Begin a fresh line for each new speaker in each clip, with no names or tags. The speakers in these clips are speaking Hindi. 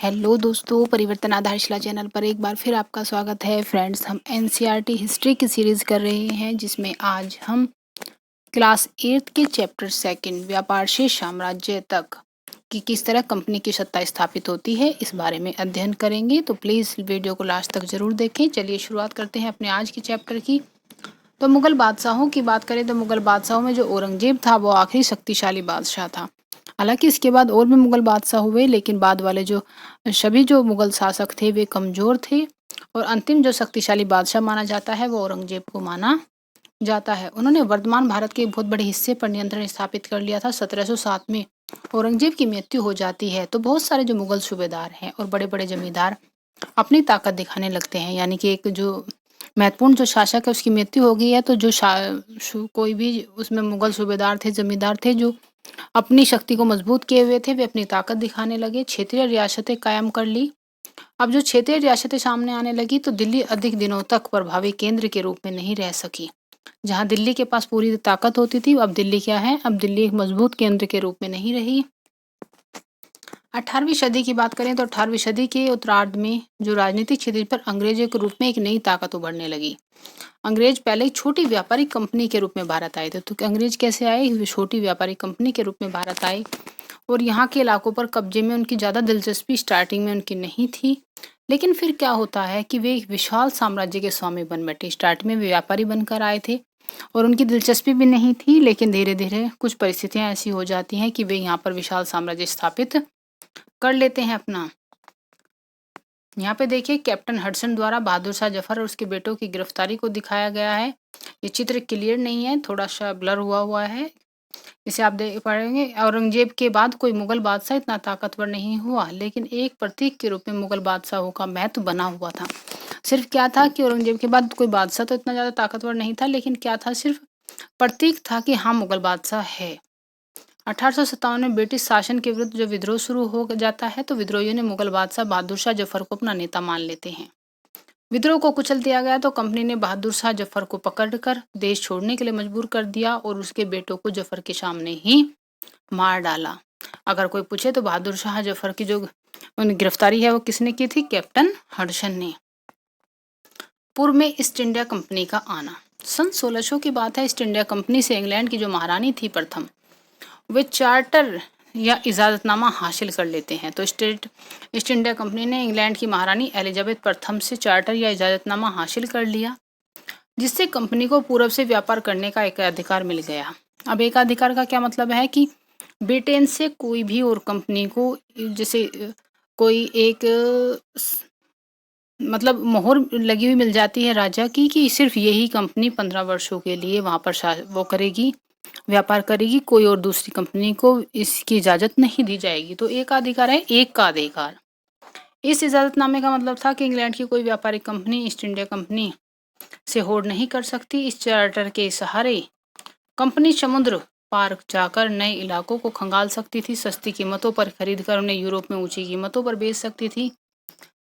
हेलो दोस्तों, परिवर्तन आधारशिला चैनल पर एक बार फिर आपका स्वागत है। फ्रेंड्स, हम एनसीईआरटी हिस्ट्री की सीरीज़ कर रहे हैं जिसमें आज हम क्लास 8 के चैप्टर सेकंड व्यापार से साम्राज्य तक कि किस तरह कंपनी की सत्ता स्थापित होती है इस बारे में अध्ययन करेंगे। तो प्लीज़ वीडियो को लास्ट तक ज़रूर देखें। चलिए शुरुआत करते हैं अपने आज के चैप्टर की। तो मुग़ल बादशाहों की बात करें तो मुग़ल बादशाहों में जो औरंगजेब था वो आखिरी शक्तिशाली बादशाह था। हालांकि इसके बाद और भी मुग़ल बादशाह हुए, लेकिन बाद वाले जो मुग़ल शासक थे वे कमज़ोर थे और अंतिम जो शक्तिशाली बादशाह माना जाता है वो औरंगजेब को माना जाता है। उन्होंने वर्तमान भारत के बहुत बड़े हिस्से पर नियंत्रण स्थापित कर लिया था। 1707 में औरंगजेब की मृत्यु हो जाती है तो बहुत सारे जो मुग़ल सूबेदार हैं और बड़े बड़े जमींदार अपनी ताकत दिखाने लगते हैं। यानी कि एक जो महत्वपूर्ण जो शासक है उसकी मृत्यु हो गई है तो कोई भी उसमें मुग़ल सूबेदार थे, जमींदार थे जो अपनी शक्ति को मजबूत किए हुए थे, वे अपनी ताकत दिखाने लगे। क्षेत्रीय रियासतें कायम कर ली। अब जो क्षेत्रीय रियासतें सामने आने लगी तो दिल्ली अधिक दिनों तक प्रभावी केंद्र के रूप में नहीं रह सकी। जहां दिल्ली के पास पूरी ताकत होती थी, अब दिल्ली क्या है, अब दिल्ली एक मजबूत केंद्र के रूप में नहीं रही। 18वीं सदी की बात करें तो 18वीं सदी के उत्तरार्ध में जो राजनीतिक क्षेत्र पर अंग्रेजों के रूप में एक नई ताकत उभरने लगी। अंग्रेज पहले एक छोटी व्यापारिक कंपनी के रूप में भारत आए थे। तो अंग्रेज कैसे आए? वे छोटी व्यापारिक कंपनी के रूप में भारत आए और यहाँ के इलाकों पर कब्जे में उनकी ज़्यादा दिलचस्पी स्टार्टिंग में उनकी नहीं थी। लेकिन फिर क्या होता है कि वे एक विशाल साम्राज्य के स्वामी बन बैठे। स्टार्ट में वे व्यापारी बनकर आए थे और उनकी दिलचस्पी भी नहीं थी, लेकिन धीरे धीरे कुछ परिस्थितियां ऐसी हो जाती हैं कि वे यहाँ पर विशाल साम्राज्य स्थापित कर लेते हैं अपना। यहाँ पे देखिए कैप्टन हडसन द्वारा बहादुर शाह जफर और उसके बेटों की गिरफ्तारी को दिखाया गया है। ये चित्र क्लियर नहीं है, थोड़ा सा ब्लर हुआ है, इसे आप देख पाएंगे। औरंगजेब के बाद कोई मुगल बादशाह इतना ताकतवर नहीं हुआ, लेकिन एक प्रतीक के रूप में मुगल बादशाहों का महत्व बना हुआ था। सिर्फ क्या था कि औरंगजेब के बाद कोई बादशाह तो इतना ज़्यादा ताकतवर नहीं था, लेकिन क्या था, सिर्फ प्रतीक था कि हाँ मुगल बादशाह है। 1857 में ब्रिटिश शासन के विरुद्ध जो विद्रोह शुरू हो जाता है तो विद्रोहियों ने मुगल बादशाह बहादुर शाह जफर को अपना नेता मान लेते हैं। विद्रोह को कुचल दिया गया तो कंपनी ने बहादुर शाह जफर को पकड़कर देश छोड़ने के लिए मजबूर कर दिया और उसके बेटों को जफर के सामने ही मार डाला। अगर कोई पूछे तो बहादुर शाह जफर की जो गिरफ्तारी है वो किसने की थी? कैप्टन हडसन ने। पूर्व में ईस्ट इंडिया कंपनी का आना। सन 1600 की बात है। ईस्ट इंडिया कंपनी से इंग्लैंड की जो महारानी थी प्रथम, वे चार्टर या इजाज़तनामा हासिल कर लेते हैं। तो ईस्ट इंडिया कंपनी ने इंग्लैंड की महारानी एलिजाबेथ प्रथम से चार्टर या इजाज़तनामा हासिल कर लिया, जिससे कंपनी को पूरब से व्यापार करने का एक अधिकार मिल गया। अब एक अधिकार का क्या मतलब है कि ब्रिटेन से कोई भी और कंपनी को, जैसे कोई एक मतलब मोहर लगी हुई मिल जाती है राजा की कि सिर्फ यही कंपनी 15 वर्षों के लिए वहाँ पर वो करेगी, व्यापार करेगी, कोई और दूसरी कंपनी को इसकी इजाज़त नहीं दी जाएगी। तो एक अधिकार है, एक का अधिकार। इस इजाज़तनामे का मतलब था कि इंग्लैंड की कोई व्यापारिक कंपनी ईस्ट इंडिया कंपनी से होड़ नहीं कर सकती। इस चार्टर के सहारे कंपनी समुद्र पार जाकर नए इलाकों को खंगाल सकती थी, सस्ती कीमतों पर खरीद कर उन्हें यूरोप में ऊंची कीमतों पर बेच सकती थी।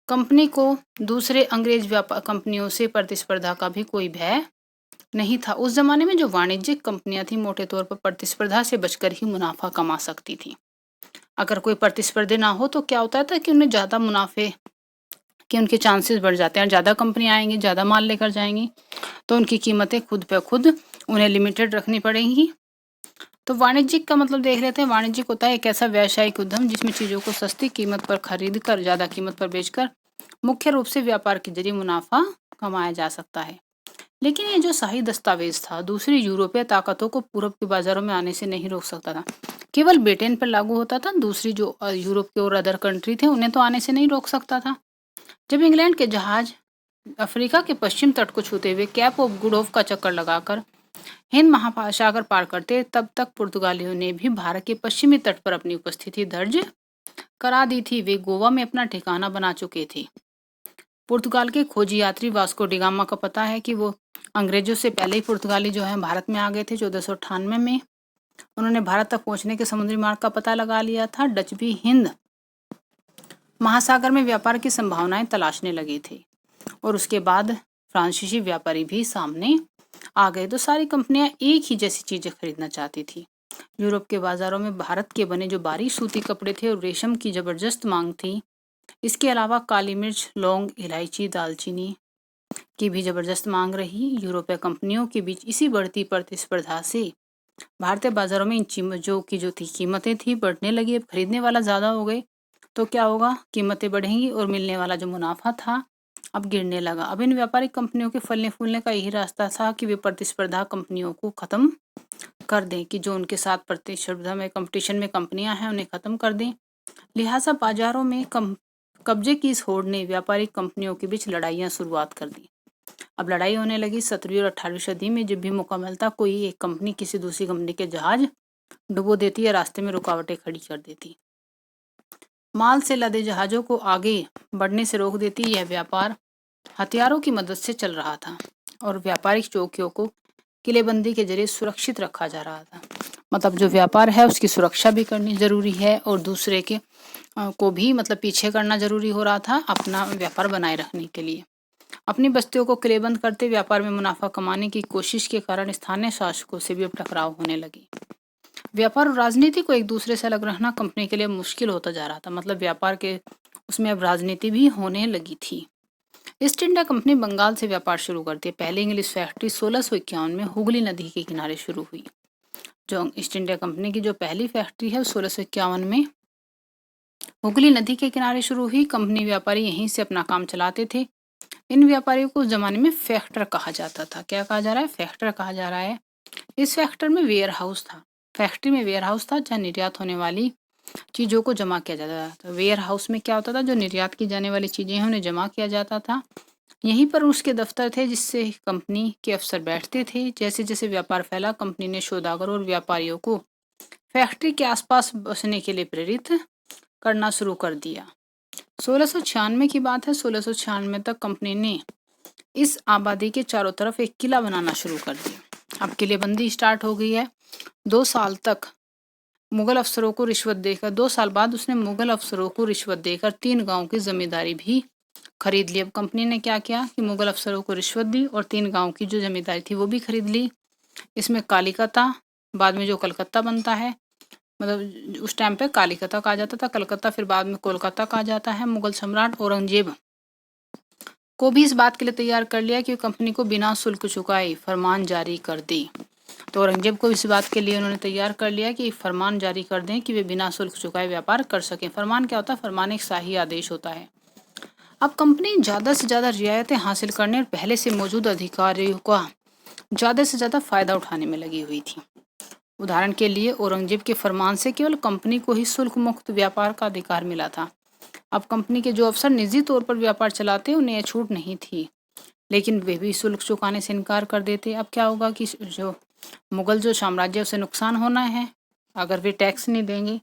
कंपनी को दूसरे अंग्रेज व्यापार कंपनियों से प्रतिस्पर्धा का भी कोई भय नहीं था। उस जमाने में जो वाणिज्यिक कंपनियां थी मोटे तौर पर प्रतिस्पर्धा से बचकर ही मुनाफा कमा सकती थी। अगर कोई प्रतिस्पर्धी ना हो तो क्या होता था कि उन्हें ज़्यादा मुनाफे के उनके चांसेस बढ़ जाते हैं। ज़्यादा कंपनी आएंगी, ज़्यादा माल लेकर जाएंगी, तो उनकी कीमतें खुद पे खुद उन्हें लिमिटेड रखनी पड़ेंगी। तो वाणिज्यिक का मतलब देख लेते हैं। वाणिज्यिक होता है एक ऐसा व्यावसायिक उद्यम जिसमें चीज़ों को सस्ती कीमत पर खरीद कर ज़्यादा कीमत पर बेचकर मुख्य रूप से व्यापार के जरिए मुनाफा कमाया जा सकता है। लेकिन ये जो शाही दस्तावेज था दूसरी यूरोपीय ताकतों को पूरब के बाजारों में आने से नहीं रोक सकता था, केवल ब्रिटेन पर लागू होता था। दूसरी जो यूरोप के और अदर कंट्री थे उन्हें तो आने से नहीं रोक सकता था। जब इंग्लैंड के जहाज अफ्रीका के पश्चिम तट को छूते हुए कैप ऑफ गुड होप का चक्कर लगाकर हिंद महासागर पार करते, तब तक पुर्तगालियों ने भी भारत के पश्चिमी तट पर अपनी उपस्थिति दर्ज करा दी थी। वे गोवा में अपना ठिकाना बना चुके थे। पुर्तगाल के खोजी यात्री वास्को डिगामा का पता है कि वो अंग्रेजों से पहले ही पुर्तगाली जो है भारत में आ गए थे। 1498 में उन्होंने भारत तक पहुंचने के समुद्री मार्ग का पता लगा लिया था। डच भी हिंद महासागर में व्यापार की संभावनाएं तलाशने लगे थे और उसके बाद फ्रांसीसी व्यापारी भी सामने आ गए। तो सारी कंपनियां एक ही जैसी चीजें खरीदना चाहती थी। यूरोप के बाजारों में भारत के बने जो बारीक सूती कपड़े थे और रेशम की जबरदस्त मांग थी। इसके अलावा काली मिर्च, लौंग, इलायची, दालचीनी की भी जबरदस्त मांग रही। यूरोपीय कंपनियों के बीच इसी बढ़ती प्रतिस्पर्धा से भारतीय बाजारों में इन चीजों की जो थी कीमतें थी बढ़ने लगी। अब खरीदने वाला ज़्यादा हो गए तो क्या होगा, कीमतें बढ़ेंगी और मिलने वाला जो मुनाफा था अब गिरने लगा। अब इन व्यापारिक कंपनियों के फलने फूलने का यही रास्ता था कि वे प्रतिस्पर्धा कंपनियों को ख़त्म कर दें, कि जो उनके साथ प्रतिस्पर्धा में कंपटीशन में कंपनियां हैं उन्हें ख़त्म कर दें। लिहाजा बाजारों में कब्जे की इस होड़ ने व्यापारिक कंपनियों के बीच लड़ाइयाँ शुरुआत कर दी। अब लड़ाई होने लगी 17वीं और 18वीं सदी में। जब भी मौका मिलता कोई एक कंपनी किसी दूसरी कंपनी के जहाज डुबो देती या रास्ते में रुकावटें खड़ी कर देती, माल से लदे जहाज़ों को आगे बढ़ने से रोक देती। यह व्यापार हथियारों की मदद से चल रहा था और व्यापारिक चौकियों को किलेबंदी के जरिए सुरक्षित रखा जा रहा था। मतलब जो व्यापार है उसकी सुरक्षा भी करनी जरूरी है और दूसरे के को भी मतलब पीछे करना जरूरी हो रहा था अपना व्यापार बनाए रखने के लिए। अपनी बस्तियों को किलेबंद करते व्यापार में मुनाफा कमाने की कोशिश के कारण स्थानीय शासकों से भी अब टकराव होने लगी। व्यापार और राजनीति को एक दूसरे से अलग रखना कंपनी के लिए मुश्किल होता जा रहा था। मतलब व्यापार के उसमें अब राजनीति भी होने लगी थी। ईस्ट इंडिया कंपनी बंगाल से व्यापार शुरू करती है। पहली इंग्लिश फैक्ट्री 1651 में हुगली नदी के किनारे शुरू हुई। जो ईस्ट इंडिया कंपनी की जो पहली फैक्ट्री है 1651 में हुगली नदी के किनारे शुरू हुई। कंपनी व्यापारी यहीं से अपना काम चलाते थे। इन व्यापारियों को उस जमाने में फैक्टर कहा जाता था। क्या कहा जा रहा है? फैक्टर कहा जा रहा है। इस फैक्टर में वेयर हाउस था। फैक्ट्री में वेयर हाउस था जहाँ निर्यात होने वाली चीज़ों को जमा किया जाता था। वेयर हाउस में क्या होता था, जो निर्यात की जाने वाली चीज़ें हैं उन्हें जमा किया जाता था। यहीं पर उसके दफ्तर थे जिससे कंपनी के अफसर बैठते थे। जैसे जैसे व्यापार फैला कंपनी ने सौदागरों और व्यापारियों को फैक्ट्री के आसपास बसने के लिए प्रेरित करना शुरू कर दिया। 1696 की बात है। 1696 तक कंपनी ने इस आबादी के चारों तरफ एक किला बनाना शुरू कर दिया। अब किलेबंदी स्टार्ट हो गई है। 2 साल तक मुगल अफसरों को रिश्वत देकर 2 साल बाद उसने मुगल अफसरों को रिश्वत देकर 3 गांव की जमींदारी भी खरीद ली। अब कंपनी ने क्या किया कि मुगल अफसरों को रिश्वत दी और 3 गांव की जो जमींदारी थी वो भी खरीद ली। इसमें कालिकता, बाद में जो कलकत्ता बनता है, मतलब उस टाइम पे कालिकता कहा जाता था, कलकत्ता फिर बाद में कोलकाता कहा जाता है। मुगल सम्राट औरंगजेब को भी इस बात के लिए तैयार कर लिया कि कंपनी को बिना शुल्क चुकाए फरमान जारी कर दे। तो औरंगजेब को इस बात के लिए उन्होंने तैयार कर लिया कि फरमान जारी कर दें कि वे बिना शुल्क चुकाए व्यापार कर सकें। फरमान क्या होता है? फरमान एक शाही आदेश होता है। अब कंपनी ज़्यादा से ज़्यादा रियायतें हासिल करने और पहले से मौजूद अधिकारियों का ज़्यादा से ज़्यादा फ़ायदा उठाने में लगी हुई थी। उदाहरण के लिए औरंगजेब के फरमान से केवल कंपनी को ही शुल्क मुक्त व्यापार का अधिकार मिला था। अब कंपनी के जो अफसर निजी तौर पर व्यापार चलाते उन्हें यह छूट नहीं थी, लेकिन वे भी शुल्क चुकाने से इनकार कर देते। अब क्या होगा कि जो मुगल जो साम्राज्य उसे नुकसान होना है अगर वे टैक्स नहीं देंगे।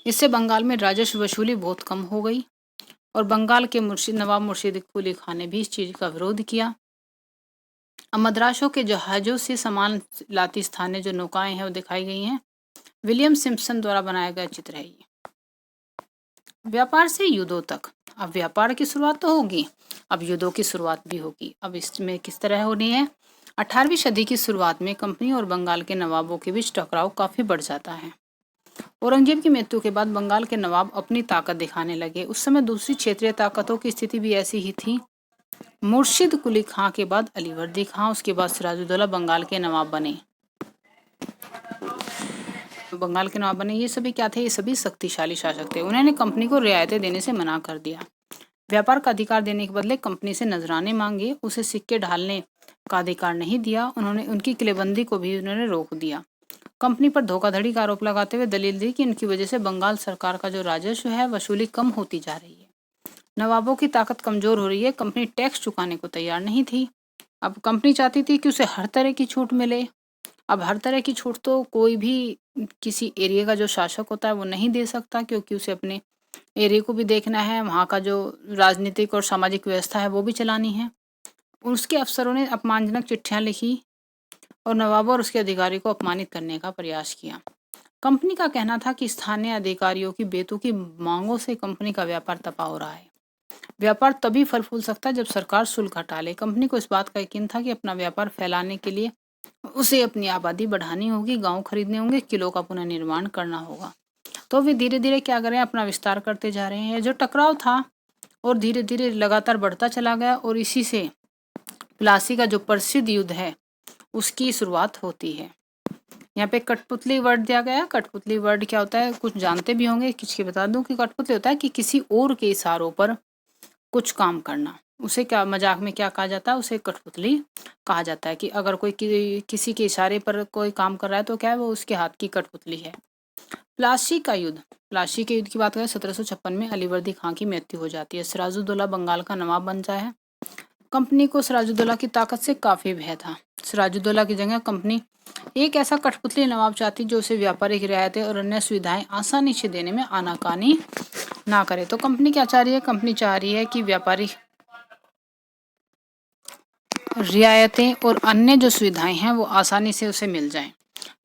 इससे बंगाल में राजस्व वसूली बहुत कम हो गई और बंगाल के नवाब मुर्शिद कुली खान ने भी इस चीज़ का विरोध किया। अब मद्रासों के जहाज़ों से सामान लाती स्थानीय जो नौकाएं हैं वो दिखाई गई हैं। विलियम सिम्पसन द्वारा बनाया गया चित्र है ये। व्यापार से युद्धों तक। अब व्यापार की शुरुआत तो होगी, अब युद्धों की शुरुआत भी होगी। अब इसमें किस तरह होनी है? 18वीं सदी की शुरुआत में कंपनी और बंगाल के नवाबों के बीच टकराव काफी बढ़ जाता है। औरंगजेब की मृत्यु के बाद बंगाल के नवाब अपनी ताकत दिखाने लगे। उस समय दूसरी क्षेत्रीय ताकतों की स्थिति भी ऐसी ही थी। मुर्शिद कुली खां के बाद अलीवर्दी खां, उसके बाद सिराजुद्दौला बंगाल के नवाब बने। ये सभी क्या थे? ये सभी शक्तिशाली शासक थे। उन्होंने कंपनी को रियायतें देने से मना कर दिया। व्यापार का अधिकार देने के बदले कंपनी से नजराने मांगे, उसे सिक्के ढालने का अधिकार नहीं दिया। उन्होंने उनकी किलेबंदी को भी उन्होंने रोक दिया। कंपनी पर धोखाधड़ी का आरोप लगाते हुए दलील दी कि इनकी वजह से बंगाल सरकार का जो राजस्व है वसूली कम होती जा रही है, नवाबों की ताकत कमजोर हो रही है। कंपनी टैक्स चुकाने को तैयार नहीं थी। अब कंपनी चाहती थी कि उसे हर तरह की छूट मिले। अब हर तरह की छूट तो कोई भी किसी एरिया का जो शासक होता है वो नहीं दे सकता, क्योंकि उसे अपने एरिया को भी देखना है, वहाँ का जो राजनीतिक और सामाजिक व्यवस्था है वो भी चलानी है। उसके अफसरों ने अपमानजनक चिट्ठियां लिखी और नवाब और उसके अधिकारी को अपमानित करने का प्रयास किया। कंपनी का कहना था कि स्थानीय अधिकारियों की बेतुकी मांगों से कंपनी का व्यापार तपा हो रहा है। व्यापार तभी फल फूल सकता है जब सरकार शुल्क हटा ले। कंपनी को इस बात का यकीन था कि अपना व्यापार फैलाने के लिए उसे अपनी आबादी बढ़ानी होगी, गांव खरीदने होंगे, किलों का पुनर्निर्माण करना होगा। तो वे धीरे धीरे क्या कर रहे हैं? अपना विस्तार करते जा रहे हैं। जो टकराव था और धीरे धीरे लगातार बढ़ता चला गया और इसी से प्लासी का जो प्रसिद्ध युद्ध है उसकी शुरुआत होती है। यहाँ पे कठपुतली वर्ड दिया गया है। कठपुतली वर्ड क्या होता है, कुछ जानते भी होंगे, किसके बता दूं कि कठपुतली होता है कि किसी और के इशारों पर कुछ काम करना। उसे क्या मजाक में क्या कहा जाता है, उसे कठपुतली कहा जाता है कि अगर कोई किसी के इशारे पर कोई काम कर रहा है तो क्या है, वो उसके हाथ की कठपुतली है। प्लासी का युद्ध, प्लासी के युद्ध की बात करें 1756 में अलीवर्दी खां की मृत्यु हो जाती है। सिराजुद्दौला बंगाल का नवाब बनता है। कंपनी को सिराजुद्दौला की ताकत से काफी भय था। सिराजुद्दौला की जगह कंपनी एक ऐसा कठपुतली नवाब चाहती जो उसे व्यापारिक रियायतें और अन्य सुविधाएं आसानी से देने में आनाकानी ना करे। तो कंपनी क्या चाह रही है, कंपनी चाह रही है कि व्यापारिक रियायतें और अन्य जो सुविधाएं हैं वो आसानी से उसे मिल जाएं।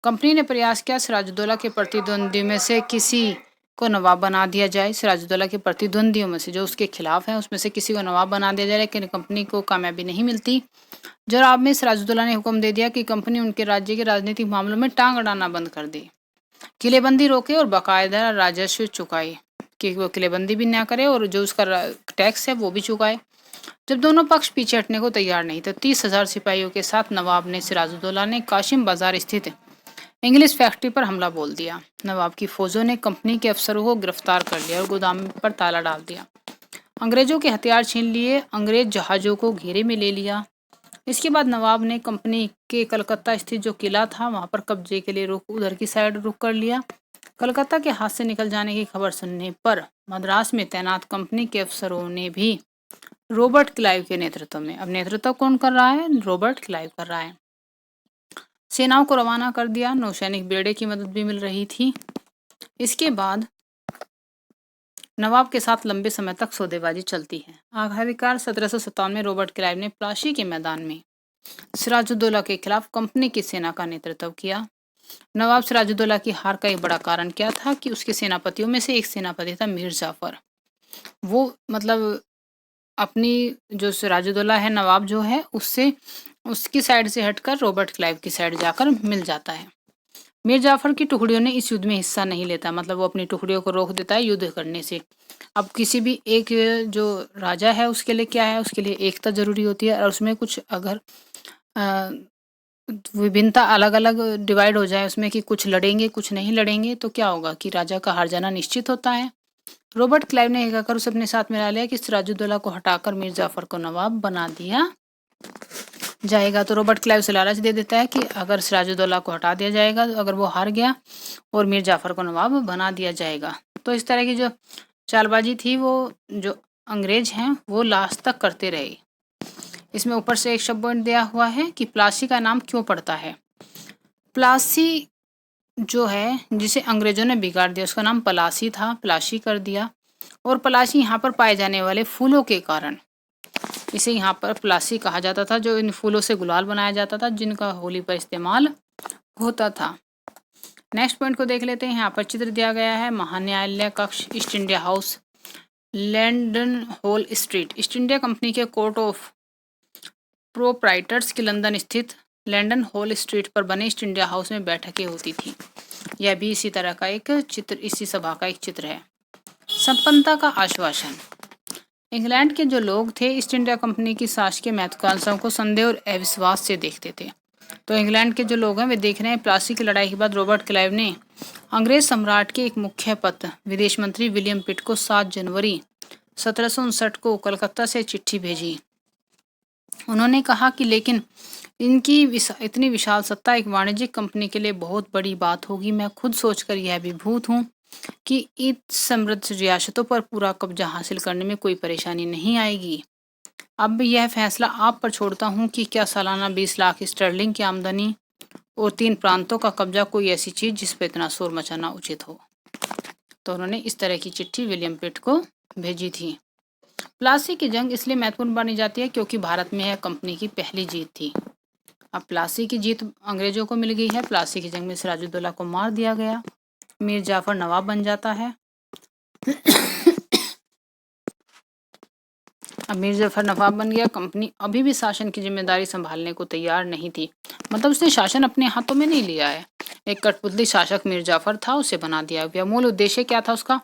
कंपनी ने प्रयास किया सिराजुद्दौला के प्रतिद्वंदी में से किसी को नवाब बना दिया जाए। सिराजुद्दौला के प्रतिद्वंदियों में से जो उसके खिलाफ हैं उसमें से किसी को नवाब बना दिया जाए, लेकिन कंपनी को कामयाबी नहीं मिलती। जवाब में सिराजुद्दौला ने हुक्म दे दिया कि कंपनी उनके राज्य के राजनीतिक मामलों में टांग अड़ाना बंद कर दे, किलेबंदी रोके और बाकायदा राजस्व चुकाए, कि वो किलेबंदी भी ना करे और जो उसका टैक्स है वो भी चुकाए। जब दोनों पक्ष पीछे हटने को तैयार नहीं तो 30,000 सिपाहियों के साथ नवाब ने सिराजुद्दौला ने काशिम बाजार स्थित इंग्लिश फैक्ट्री पर हमला बोल दिया। नवाब की फौजों ने कंपनी के अफसरों को गिरफ्तार कर लिया और गोदाम पर ताला डाल दिया। अंग्रेजों के हथियार छीन लिए, अंग्रेज जहाजों को घेरे में ले लिया। इसके बाद नवाब ने कंपनी के कलकत्ता स्थित जो किला था वहां पर कब्जे के लिए उधर की साइड रुक कर लिया। कलकत्ता के हाथ से निकल जाने की खबर सुनने पर मद्रास में तैनात कंपनी के अफसरों ने भी रॉबर्ट क्लाइव के नेतृत्व में, अब नेतृत्व कौन कर रहा है, रॉबर्ट क्लाइव कर रहा है, सेनाओं को रवाना कर दिया। नौसैनिक बेड़े की मदद भी मिल रही थी। इसके बाद नवाब के साथ लंबे समय तक सौदेबाजी चलती है। आखिरकार 1757 में रॉबर्ट क्लाइव ने प्लासी के मैदान में सिराजुद्दौला के खिलाफ कंपनी की सेना का नेतृत्व किया। नवाब सिराजुद्दौला की हार का एक बड़ा कारण क्या था कि उसके सेनापतियों में से एक सेनापति था मीर जाफर। वो मतलब अपनी जो सिराजुद्दौला है नवाब जो है उससे उसकी साइड से हटकर रॉबर्ट क्लाइव की साइड जाकर मिल जाता है। मीर जाफर की टुकड़ियों ने इस युद्ध में हिस्सा नहीं लेता, मतलब वो अपनी टुकड़ियों को रोक देता है युद्ध करने से। अब किसी भी एक जो राजा है उसके लिए क्या है, उसके लिए एकता जरूरी होती है और उसमें कुछ अगर विभिन्नता अलग अलग डिवाइड हो जाए उसमें कि कुछ लड़ेंगे कुछ नहीं लड़ेंगे तो क्या होगा कि राजा का हार जाना निश्चित होता है। रॉबर्ट क्लाइव ने कहकर उसे अपने साथ मिला लिया कि सिराजुद्दौला को हटाकर मीर जाफर को नवाब बना दिया जाएगा। तो रॉबर्ट क्लाइव से लालच दे देता है कि अगर सिराजुद्दौला को हटा दिया जाएगा, अगर वो हार गया और मीर जाफर को नवाब बना दिया जाएगा। तो इस तरह की जो चालबाजी थी वो जो अंग्रेज हैं वो लास्ट तक करते रहे। इसमें ऊपर से एक शब्द पॉइंट दिया हुआ है कि प्लासी का नाम क्यों पड़ता है। प्लासी जो है जिसे अंग्रेजों ने बिगाड़ दिया उसका नाम पलासी था, प्लासी कर दिया। और पलासी यहाँ पर पाए जाने वाले फूलों के कारण इसे यहाँ पर प्लासी कहा जाता था। जो इन फूलों से गुलाल बनाया जाता था जिनका होली पर इस्तेमाल होता था। नेक्स्ट पॉइंट को देख लेते हैं। यहाँ पर चित्र दिया गया है महान्यायालय कक्ष, east India house, London hall street. East India company के कोर्ट ऑफ प्रोप्राइटर्स के लंदन स्थित लंदन हॉल स्ट्रीट पर बने ईस्ट इंडिया हाउस में बैठकें होती थी। यह भी इसी तरह का एक चित्र, इसी सभा का एक चित्र है। संपन्नता का आश्वासन। इंग्लैंड के जो लोग थे ईस्ट इंडिया कंपनी की शासकीय महत्वाकांक्षाओं को संदेह और अविश्वास से देखते थे। तो इंग्लैंड के जो लोग हैं वे देख रहे हैं प्लासी की लड़ाई के बाद रॉबर्ट क्लाइव ने अंग्रेज सम्राट के एक मुख्य पत्र विदेश मंत्री विलियम पिट को 7 जनवरी 1759 को कलकत्ता से चिट्ठी भेजी। उन्होंने कहा कि लेकिन इनकी इतनी विशाल सत्ता एक वाणिज्यिक कंपनी के लिए बहुत बड़ी बात होगी। मैं खुद सोचकर यह अभिभूत हूँ कि इन समृद्ध रियासतों पर पूरा कब्जा हासिल करने में कोई परेशानी नहीं आएगी। अब यह फैसला आप पर छोड़ता हूँ कि क्या सालाना 20 लाख स्टर्लिंग की आमदनी और 3 प्रांतों का कब्जा कोई ऐसी चीज जिस पर इतना शोर मचाना उचित हो। तो उन्होंने इस तरह की चिट्ठी विलियम पिट को भेजी थी। प्लासी की जंग इसलिए महत्वपूर्ण मानी जाती है क्योंकि भारत में यह कंपनी की पहली जीत थी। अब प्लासी की जीत अंग्रेजों को मिल गई है। प्लासी की जंग में सिराजुद्दौला को मार दिया गया, मीर जाफर नवाब बन जाता है। अब मीर जाफर नवाब बन गया। कंपनी अभी भी शासन की जिम्मेदारी संभालने को तैयार नहीं थी, मतलब उसने शासन अपने हाथों में नहीं लिया है। एक कठपुतली शासक मीर जाफर था, उसे बना दिया गया। मूल उद्देश्य क्या था उसका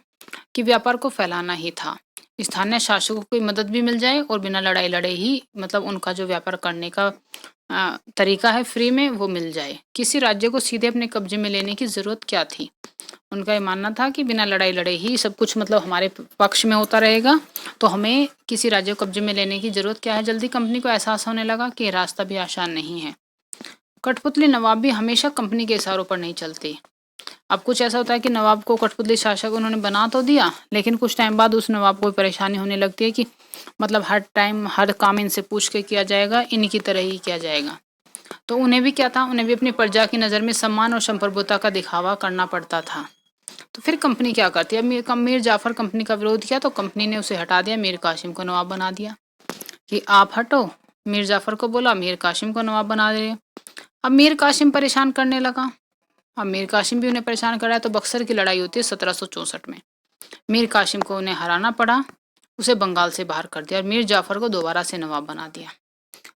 कि व्यापार को फैलाना ही था। स्थानीय शासकों को मदद भी मिल जाए और बिना लड़ाई लड़े ही मतलब उनका जो व्यापार करने का तरीका है फ्री में वो मिल जाए। किसी राज्य को सीधे अपने कब्जे में लेने की ज़रूरत क्या थी? उनका ये मानना था कि बिना लड़ाई लड़े ही सब कुछ मतलब हमारे पक्ष में होता रहेगा, तो हमें किसी राज्य को कब्जे में लेने की ज़रूरत क्या है? जल्दी कंपनी को एहसास होने लगा कि ये रास्ता भी आसान नहीं है। कठपुतली नवाब भी हमेशा कंपनी के इशारों पर नहीं चलती। अब कुछ ऐसा होता है कि नवाब को कठपुतली शासक उन्होंने बना तो दिया, लेकिन कुछ टाइम बाद उस नवाब को परेशानी होने लगती है कि मतलब हर टाइम हर काम इनसे पूछ के किया जाएगा, इनकी तरह ही किया जाएगा। तो उन्हें भी क्या था, उन्हें भी अपनी प्रजा की नज़र में सम्मान और संप्रभुता का दिखावा करना पड़ता था। तो फिर कंपनी क्या करती है? अब मीर जाफर कंपनी का विरोध किया तो कंपनी ने उसे हटा दिया, मीर कासिम को नवाब बना दिया कि आप हटो। मीर जाफर को बोला, मीर कासिम को नवाब बना दे। अब मीर कासिम परेशान करने लगा। अब मीर कासिम भी उन्हें परेशान कर रहा है, तो बक्सर की लड़ाई होती है 1764 में। मीर कासिम को उन्हें हराना पड़ा, उसे बंगाल से बाहर कर दिया और मीर जाफर को दोबारा से नवाब बना दिया।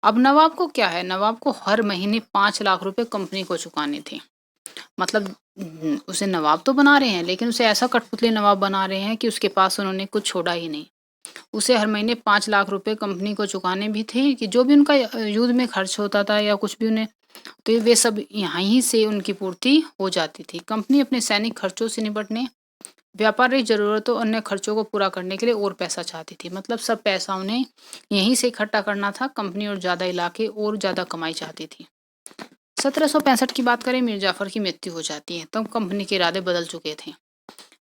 अब नवाब को क्या है, नवाब को हर महीने 5 लाख रुपए कंपनी को चुकाने थे। मतलब उसे नवाब तो बना रहे हैं, लेकिन उसे ऐसा कठपुतली नवाब बना रहे हैं कि उसके पास उन्होंने कुछ छोड़ा ही नहीं। उसे हर महीने 5 लाख रुपए कंपनी को चुकाने भी थे कि जो भी उनका युद्ध में खर्च होता था या कुछ भी उन्हें, तो वे सब यहाँ ही से उनकी पूर्ति हो जाती थी। कंपनी अपने सैनिक खर्चों से निपटने, व्यापारिक ज़रूरतों और अन्य खर्चों को पूरा करने के लिए और पैसा चाहती थी। मतलब सब पैसा उन्हें यहीं से इकट्ठा करना था कंपनी, और ज़्यादा इलाके और ज़्यादा कमाई चाहती थी। 1765 की बात करें, मीर जाफर की मृत्यु हो जाती है, तब कंपनी के इरादे बदल चुके थे।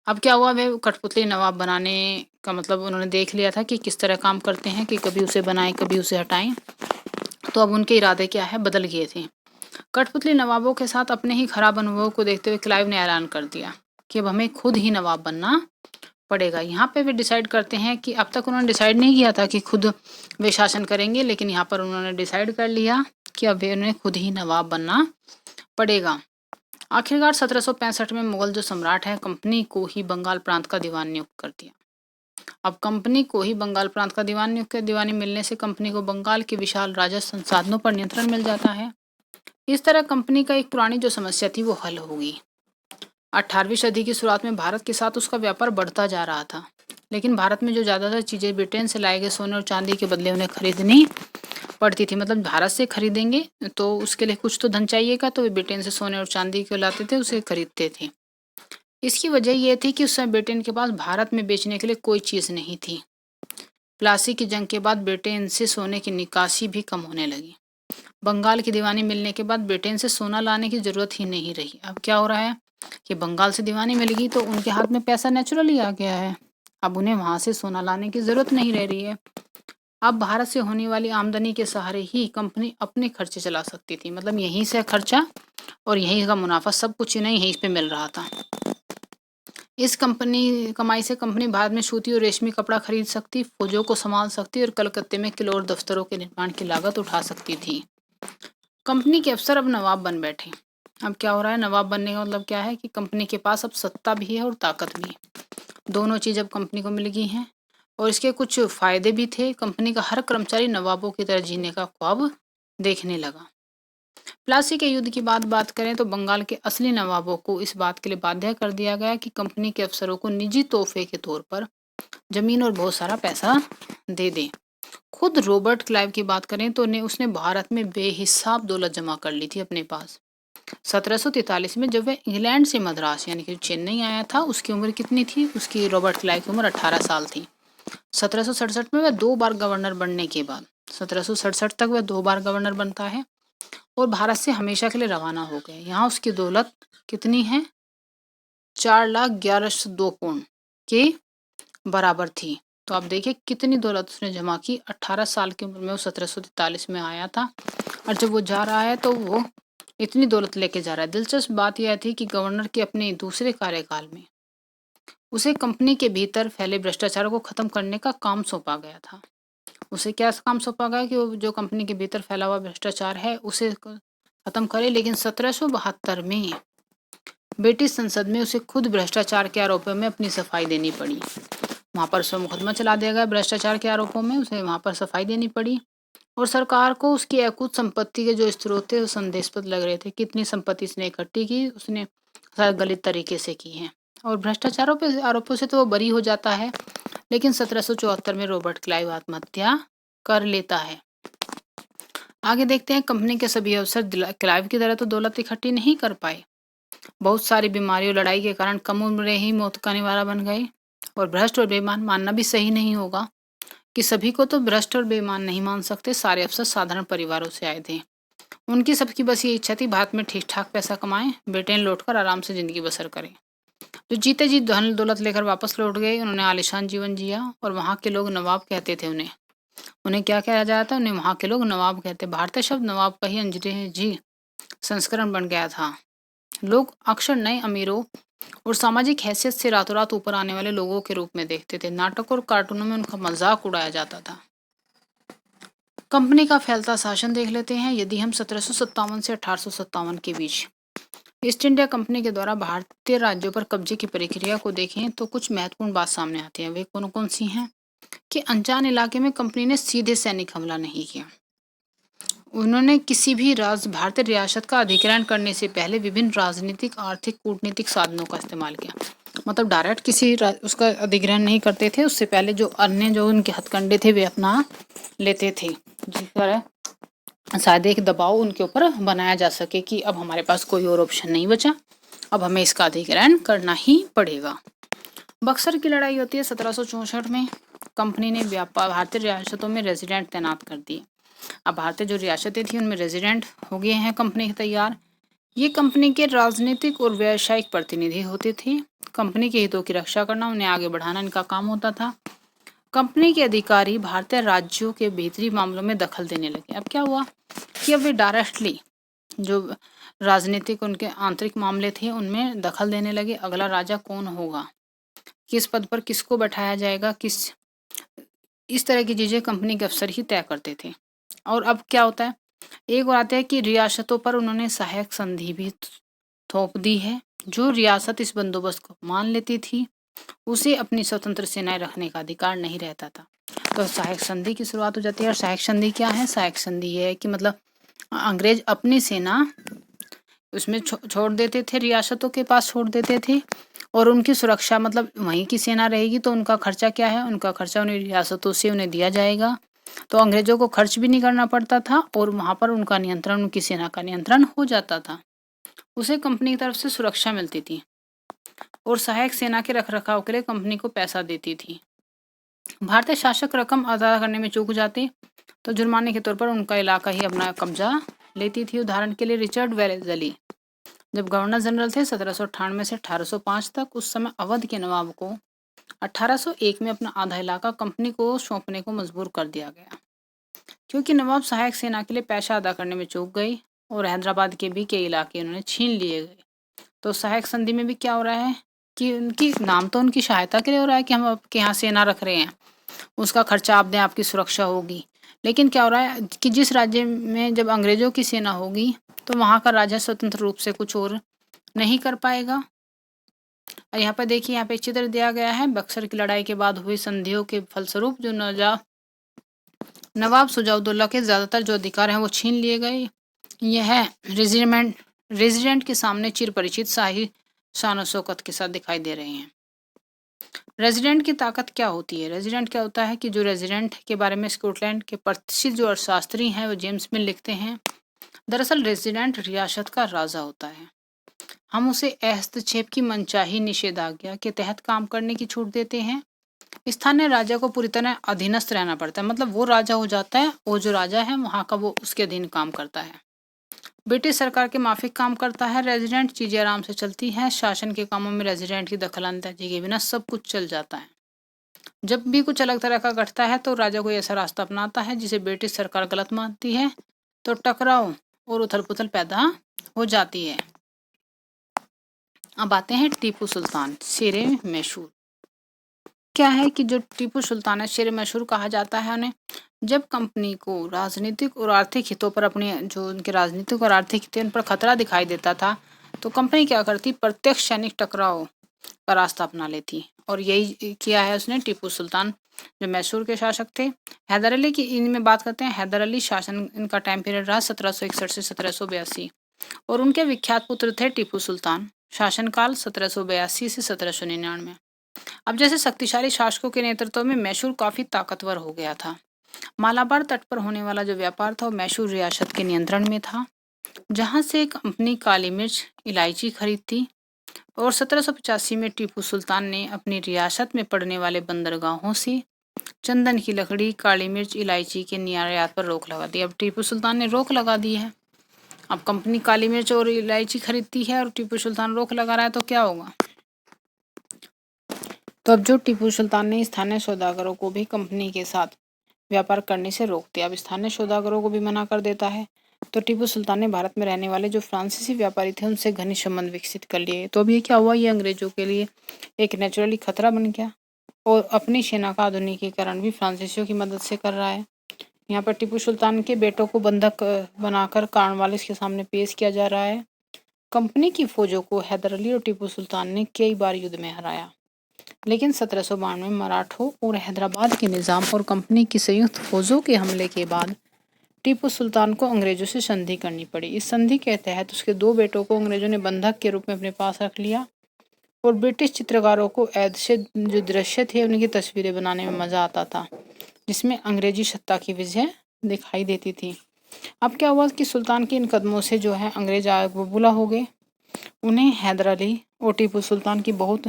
अब क्या हुआ, वे कठपुतली नवाब बनाने का मतलब उन्होंने देख लिया था कि किस तरह काम करते हैं, कि कभी उसे बनाएं कभी उसे हटाएं। तो अब उनके इरादे क्या है, बदल गए थे। कठपुतली नवाबों के साथ अपने ही खराब अनुभव को देखते हुए क्लाइव ने ऐलान कर दिया कि अब हमें खुद ही नवाब बनना पड़ेगा। यहाँ पे वे डिसाइड करते हैं कि अब तक उन्होंने डिसाइड नहीं किया था कि खुद वे शासन करेंगे, लेकिन यहाँ पर उन्होंने डिसाइड कर लिया कि अब वे उन्हें खुद ही नवाब बनना पड़ेगा। आखिरकार 1765 में मुगल जो सम्राट है, कंपनी को ही बंगाल प्रांत का दीवान नियुक्त कर दिया। अब कंपनी को ही बंगाल प्रांत का दीवान नियुक्त कर, दीवानी मिलने से कंपनी को बंगाल के विशाल राजस्व संसाधनों पर नियंत्रण मिल जाता है। इस तरह कंपनी का एक पुरानी जो समस्या थी वो हल हो गई। 18वीं सदी की शुरुआत में भारत के साथ उसका व्यापार बढ़ता जा रहा था, लेकिन भारत में जो ज़्यादातर चीज़ें ब्रिटेन से लाए गए सोने और चांदी के बदले उन्हें खरीदनी पड़ती थी। मतलब भारत से खरीदेंगे तो उसके लिए कुछ तो धन चाहिएगा, तो वे ब्रिटेन से सोने और चांदी को लाते थे, उसे खरीदते थे। इसकी वजह यह थी कि उस समय ब्रिटेन के पास भारत में बेचने के लिए कोई चीज़ नहीं थी। प्लासी की जंग के बाद ब्रिटेन से सोने की निकासी भी कम होने लगी। बंगाल की दीवानी मिलने के बाद ब्रिटेन से सोना लाने की ज़रूरत ही नहीं रही। अब क्या हो रहा है कि बंगाल से दीवानी मिल गई तो उनके हाथ में पैसा नेचुरली आ गया है, अब उन्हें वहाँ से सोना लाने की ज़रूरत नहीं रह रही है। अब भारत से होने वाली आमदनी के सहारे ही कंपनी अपने खर्चे चला सकती थी। मतलब यहीं से खर्चा और यहीं का मुनाफा, सब कुछ इन्हें यहीं पे मिल रहा था। इस कंपनी कमाई से कंपनी भारत में सूती और रेशमी कपड़ा खरीद सकती, फौजों को संभाल सकती और कलकत्ते में किले और दफ्तरों के निर्माण की लागत उठा सकती थी। कंपनी के अफसर अब नवाब बन बैठे। अब क्या हो रहा है, नवाब बनने का मतलब क्या है कि कंपनी के पास अब सत्ता भी है और ताकत भी। दोनों चीज़ अब कंपनी को मिल गई हैं और इसके कुछ फ़ायदे भी थे। कंपनी का हर कर्मचारी नवाबों की तरह जीने का ख्वाब देखने लगा। प्लासी के युद्ध की बात करें तो बंगाल के असली नवाबों को इस बात के लिए बाध्य कर दिया गया कि कंपनी के अफसरों को निजी तोहफे के तौर पर जमीन और बहुत सारा पैसा दे दें। खुद रॉबर्ट क्लाइव की बात करें तो उसने भारत में बेहिसाब दौलत जमा कर ली थी अपने पास। 1743 में जब वह इंग्लैंड से मद्रास यानी कि चेन्नई आया था, उसकी उम्र कितनी थी, उसकी रॉबर्ट क्लाइव की उम्र 18 साल थी। 1767 में वह 2 बार गवर्नर बनने के बाद 1767 तक वह 2 बार गवर्नर बनता है और भारत से हमेशा के लिए रवाना हो गए। यहाँ उसकी दौलत कितनी है, 4,11,02 के बराबर थी। तो आप देखिए कितनी दौलत उसने जमा की। 18 साल की उम्र में वो 1743 में आया था और जब वो जा रहा है तो वो इतनी दौलत लेके जा रहा है। दिलचस्प बात यह थी कि गवर्नर के अपने दूसरे कार्यकाल में उसे कंपनी के भीतर फैले भ्रष्टाचार को खत्म करने का काम सौंपा गया था। उसे क्या काम सौंपा गया कि वो जो कंपनी के भीतर फैला हुआ भ्रष्टाचार है उसे खत्म करे। लेकिन 1772 में ब्रिटिश संसद में उसे खुद भ्रष्टाचार के आरोपों में अपनी सफाई देनी पड़ी। वहाँ पर उसका मुकदमा चला दिया गया भ्रष्टाचार के आरोपों में, उसे वहाँ पर सफाई देनी पड़ी और सरकार को उसकी अकुत संपत्ति के जो स्रोत थे वो संदेशपद लग रहे थे। कितनी संपत्ति इसने इकट्ठी की, उसने गलत तरीके से की है। और भ्रष्टाचारों पे आरोपों से तो वो बरी हो जाता है, लेकिन 1774 में रॉबर्ट क्लाइव आत्महत्या कर लेता है। आगे देखते हैं, कंपनी के सभी अफसर क्लाइव की तरह तो दौलत इकट्ठी नहीं कर पाए। बहुत सारी बीमारियों लड़ाई के कारण कम उम्र में ही मौत का निवाला बन गए। और भ्रष्ट और बेईमान मानना भी सही नहीं होगा कि सभी को तो भ्रष्ट और बेईमान नहीं मान सकते। सारे अफसर साधारण परिवारों से आए थे। उनकी सबकी बस ये इच्छा थी भारत में ठीक ठाक पैसा कमाएं, ब्रिटेन लौटकर आराम से जिंदगी बसर करें। जो जीते जी धन दौलत लेकर वापस लौट गए, उन्होंने आलिशान जीवन जिया और वहाँ के लोग नवाब कहते थे उन्हें। उन्हें क्या कहा जाता है? उन्हें वहाँ के लोग नवाब कहते। भारतीय शब्द नवाब का ही अंग्रेजी संस्करण बन गया था। लोग अक्सर नए अमीरों और सामाजिक हैसियत से रातों रात ऊपर आने वाले लोगों के रूप में देखते थे। नाटक और कार्टूनों में उनका मजाक उड़ाया जाता था। कंपनी का फैलता शासन देख लेते हैं। यदि हम 1757 से 1857 के बीच ईस्ट इंडिया कंपनी के द्वारा भारतीय राज्यों पर कब्जे की प्रक्रिया को देखें तो कुछ महत्वपूर्ण बात सामने आती है। वे कौन कौन सी हैं? कि अनजान इलाके में कंपनी ने सीधे सैनिक हमला नहीं किया। उन्होंने किसी भी भारतीय रियासत का अधिग्रहण करने से पहले विभिन्न राजनीतिक, आर्थिक, कूटनीतिक साधनों का इस्तेमाल किया। मतलब डायरेक्ट किसी उसका अधिग्रहण नहीं करते थे, उससे पहले जो अन्य जो उनके हथकंडे थे वे अपना लेते थे, जिस पर शायद एक दबाव उनके ऊपर बनाया जा सके कि अब हमारे पास कोई और ऑप्शन नहीं बचा, अब हमें इसका अधिग्रहण करना ही पड़ेगा। बक्सर की लड़ाई होती है 1764 में। कंपनी ने भारतीय रियासतों में रेजिडेंट तैनात कर दिए। अब भारतीय जो रियासतें थी उनमें रेजिडेंट हो गए हैं कंपनी के तैयार। ये कंपनी के राजनीतिक और व्यावसायिक प्रतिनिधि होते थे। कंपनी के हितों की रक्षा करना, उन्हें आगे बढ़ाना इनका काम होता था। कंपनी के अधिकारी भारतीय राज्यों के भीतरी मामलों में दखल देने लगे। अब क्या हुआ कि अब वे डायरेक्टली जो राजनीतिक उनके आंतरिक मामले थे उनमें दखल देने लगे। अगला राजा कौन होगा, किस पद पर किसको बैठाया जाएगा, इस तरह की चीजें कंपनी के अफसर ही तय करते थे। और अब क्या होता है, एक और आता है कि रियासतों पर उन्होंने सहायक संधि भी थोप दी है। जो रियासत इस बंदोबस्त को मान लेती थी उसे अपनी स्वतंत्र सेनाएं रखने का अधिकार नहीं रहता था। तो सहायक संधि की शुरुआत हो जाती है। और सहायक संधि क्या है? सहायक संधि है कि मतलब अंग्रेज अपनी सेना उसमें छोड़ देते थे, रियासतों के पास छोड़ देते थे, और उनकी सुरक्षा मतलब वहीं की सेना रहेगी तो उनका खर्चा क्या है? उनका खर्चा उन्हें रियासतों से उन्हें दिया जाएगा। तो अंग्रेजों को खर्च भी नहीं करना पड़ता था और वहां पर उनका नियंत्रण, उनकी सेना का नियंत्रण हो जाता था। उसे कंपनी की तरफ से सुरक्षा मिलती थी और सहायक सेना के रखरखाव के लिए कंपनी को पैसा देती थी। भारतीय शासक रकम अदा करने में चूक जाते तो जुर्माने के तौर पर उनका इलाका ही अपना कब्जा लेती थी। उदाहरण के लिए रिचर्ड वेलेस्ली जब गवर्नर जनरल थे 1798 से 1805 तक, उस समय अवध के नवाब को 1801 में अपना आधा इलाका कंपनी को सौंपने को मजबूर कर दिया गया, क्योंकि नवाब सहायक सेना के लिए पैसा अदा करने में चूक गई और हैदराबाद के भी कई इलाके उन्होंने छीन लिए गए। तो सहायक संधि में भी क्या हो रहा है कि उनकी नाम तो उनकी सहायता के लिए हो रहा है कि हम आपके यहाँ सेना रख रहे हैं, उसका खर्चा आप दें, आपकी सुरक्षा होगी। लेकिन क्या हो रहा है कि जिस राज्य में जब अंग्रेजों की सेना होगी तो वहाँ का राजा स्वतंत्र रूप से कुछ और नहीं कर पाएगा। और यहाँ पर देखिए, यहाँ पे एक चित्र दिया गया है। बक्सर की लड़ाई के बाद हुई संधियों के फलस्वरूप जो नवाब सुजाउद्दौला के ज्यादातर जो अधिकार हैं वो छीन लिए गए। यह रेजिडेंट के सामने चिर परिचित शाही शान और शौकत के साथ दिखाई दे रहे हैं। रेजिडेंट की ताकत क्या होती है? रेजिडेंट क्या होता है कि जो रेजिडेंट के बारे में स्कॉटलैंड के प्रतिष्ठित जो अर्थशास्त्री हैं वो जेम्स मिल लिखते हैं, दरअसल रेजिडेंट रियासत का राजा होता है। हम उसे हस्तक्षेप की मनचाही निषेधाज्ञा के तहत काम करने की छूट देते हैं। स्थानीय राजा को पूरी तरह अधीनस्थ रहना पड़ता है, मतलब वो राजा हो जाता है और जो राजा है वहाँ का वो उसके अधीन काम करता है। ब्रिटिश सरकार के माफिक काम करता है रेजिडेंट। चीजें आराम से चलती हैं। शासन के कामों में रेजिडेंट की दखलंदाजी के बिना सब कुछ चल जाता है। जब भी कुछ अलग तरह का घटता है तो राजा कोई ऐसा रास्ता अपनाता है जिसे ब्रिटिश सरकार गलत मानती है, तो टकराव और उथल पुथल पैदा हो जाती है। अब आते हैं टीपू सुल्तान, शेरे मैसूर। क्या है कि जो टीपू सुल्तान है, शेर मैसूर कहा जाता है उन्हें। जब कंपनी को राजनीतिक और आर्थिक हितों पर अपने जो उनके राजनीतिक और आर्थिक हित उन पर खतरा दिखाई देता था तो कंपनी क्या करती? प्रत्यक्ष सैनिक टकराव का रास्ता अपना लेती। और यही किया है उसने। टीपू सुल्तान जो मैसूर के शासक थे, हैदर अली की इनमें बात करते हैं। हैदर अली शासन इनका टाइम पीरियड रहा 1761 से 1782 और उनके विख्यात पुत्र थे टीपू सुल्तान। शासनकाल 1782 से 1799। अब जैसे शक्तिशाली शासकों के नेतृत्व में मैसूर काफी ताकतवर हो गया था। मालाबार तट पर होने वाला जो व्यापार था वो मैसूर रियासत के नियंत्रण में था, जहां से कंपनी काली मिर्च, इलायची खरीदती। और 1785 में टीपू सुल्तान ने अपनी रियासत में पड़ने वाले बंदरगाहों से चंदन की लकड़ी, काली मिर्च, इलायची के निर्यात पर रोक लगा दी। अब टीपू सुल्तान ने रोक लगा दी है। अब कंपनी काली मिर्च और इलायची खरीदती है और टीपू सुल्तान रोक लगा रहा है, तो क्या होगा? तो अब जो टीपू सुल्तान ने स्थानीय सौदागरों को भी कंपनी के साथ व्यापार करने से रोक दिया। अब स्थानीय सौदागरों को भी मना कर देता है। तो टीपू सुल्तान ने भारत में रहने वाले जो फ्रांसीसी व्यापारी थे उनसे घनिष्ठ संबंध विकसित कर लिए। तो अब ये क्या हुआ, ये अंग्रेजों के लिए एक नेचुरली खतरा बन गया और अपनी सेना का आधुनिकीकरण भी फ्रांसीसियों की मदद से कर रहा है। यहाँ पर टीपू सुल्तान के बेटों को बंधक बनाकर कॉर्नवालिस के सामने पेश किया जा रहा है। कंपनी की फौजों को हैदर अली और टीपू सुल्तान ने कई बार युद्ध में हराया, लेकिन 1792 में मराठों और हैदराबाद के निजाम और कंपनी की संयुक्त फौजों के हमले के बाद टीपू सुल्तान को अंग्रेजों से संधि करनी पड़ी। इस संधि के तहत उसके 2 बेटों को अंग्रेजों ने बंधक के रूप में अपने पास रख लिया और ब्रिटिश चित्रकारों को ऐद से जो दृश्य थे उनकी तस्वीरें बनाने में मजा आता था, जिसमें अंग्रेजी सत्ता की विजय दिखाई देती थी। अब क्या हुआ कि सुल्तान के इन कदमों से जो है अंग्रेज आग बबूला हो गए। उन्हें हैदर अली और टीपू सुल्तान की बहुत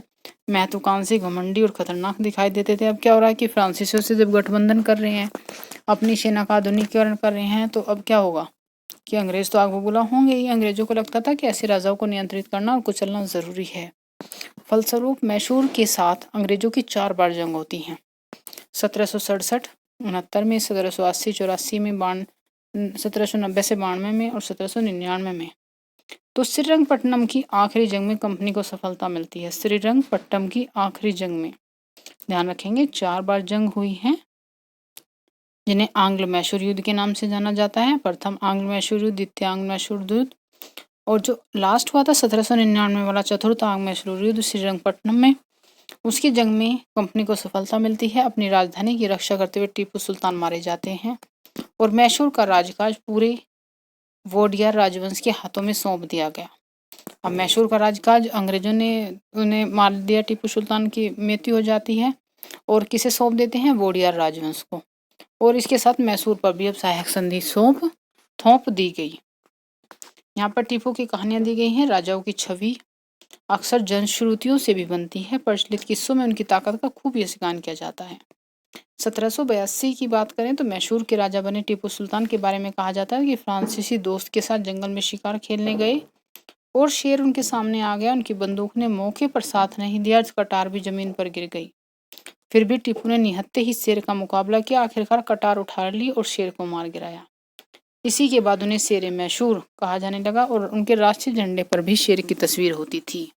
महत्वाकांक्षी, घमंडी और खतरनाक दिखाई देते थे। अब क्या हो रहा है कि फ्रांसीसियों से जब गठबंधन कर रहे हैं, अपनी सेना का आधुनिकीकरण कर रहे हैं, तो अब क्या होगा कि अंग्रेज तो आग बबूला होंगे ही। अंग्रेजों को लगता था कि ऐसे राजाओं को नियंत्रित करना और कुचलना जरूरी है। फलस्वरूप मैसूर के साथ अंग्रेजों की 4 बार जंग होती हैं। 1767, 69 में, 1780, 84 में, 1790 से 92 में और 1799 में। तो श्रीरंगपट्टनम की आखिरी जंग में कंपनी को सफलता मिलती है। श्रीरंगपट्टनम की आखिरी जंग में ध्यान रखेंगे 4 बार जंग हुई है, जिन्हें आंग्ल मैसूर युद्ध के नाम से जाना जाता है। प्रथम आंग्ल मैसूर युद्ध, द्वितीय आंग्ल मैसूर युद्ध और जो लास्ट हुआ था 1799 वाला चतुर्थ आंग्ल मैसूर युद्ध श्रीरंगपट्टनम में, उसकी जंग में कंपनी को सफलता मिलती है। अपनी राजधानी की रक्षा करते हुए टीपू सुल्तान मारे जाते हैं और मैसूर का राजकाज पूरे वोडियार राजवंश के हाथों में सौंप दिया गया। अब मैसूर का राजकाज अंग्रेजों ने उन्हें मार दिया, टीपू सुल्तान की मृत्यु हो जाती है और किसे सौंप देते हैं? वोडियार राजवंश को। और इसके साथ मैसूर पर भी अब सहायक संधि थोप दी गई। यहाँ पर टीपू की कहानियां दी गई हैं। राजाओं की छवि अक्सर जनश्रुतियों से भी बनती है। प्रचलित किस्सों में उनकी ताकत का खूब यशगान किया जाता है। 1782 की बात करें तो मैसूर के राजा बने टीपू सुल्तान के बारे में कहा जाता है कि फ्रांसीसी दोस्त के साथ जंगल में शिकार खेलने गए और शेर उनके सामने आ गया। उनकी बंदूक ने मौके पर साथ नहीं दिया, कटार भी जमीन पर गिर गई। फिर भी टीपू ने निहत्थे ही शेर का मुकाबला किया। आखिरकार कटार उठा ली और शेर को मार गिराया। इसी के बाद उन्हें शेर मैसूर कहा जाने लगा और उनके राष्ट्रीय झंडे पर भी शेर की तस्वीर होती थी।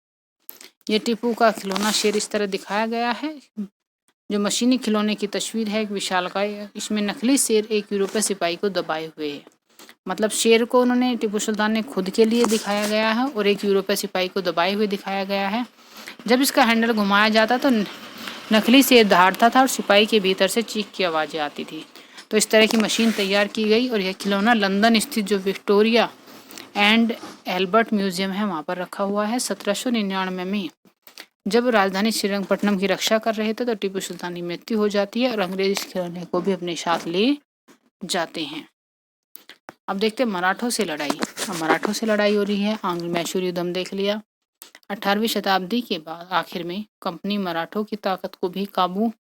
ये टीपू का खिलौना शेर इस तरह दिखाया गया है। जो मशीनी खिलौने की तस्वीर है एक विशालकाय, इसमें नकली शेर एक यूरोपीय सिपाही को दबाए हुए है। मतलब शेर को उन्होंने टीपू सुल्तान ने खुद के लिए दिखाया गया है और एक यूरोपीय सिपाही को दबाए हुए दिखाया गया है। जब इसका हैंडल घुमाया जाता तो नकली शेर दहाड़ता था और सिपाही के भीतर से चीख की आवाज़ें आती थी। तो इस तरह की मशीन तैयार की गई और यह खिलौना लंदन स्थित जो विक्टोरिया एंड एल्बर्ट म्यूजियम है वहाँ पर रखा हुआ है। 1799 में जब राजधानी श्रीरंगपट्टनम की रक्षा कर रहे थे तो टीपू सुल्तान की मृत्यु हो जाती है और अंग्रेज इस खिलौने को भी अपने साथ ले जाते हैं। अब देखते हैं मराठों से लड़ाई। अब मराठों से लड़ाई हो रही है। आंग्ल मैसूर युद्ध हम देख लिया। 18वीं शताब्दी के बाद आखिर में कंपनी मराठों की ताकत को भी काबू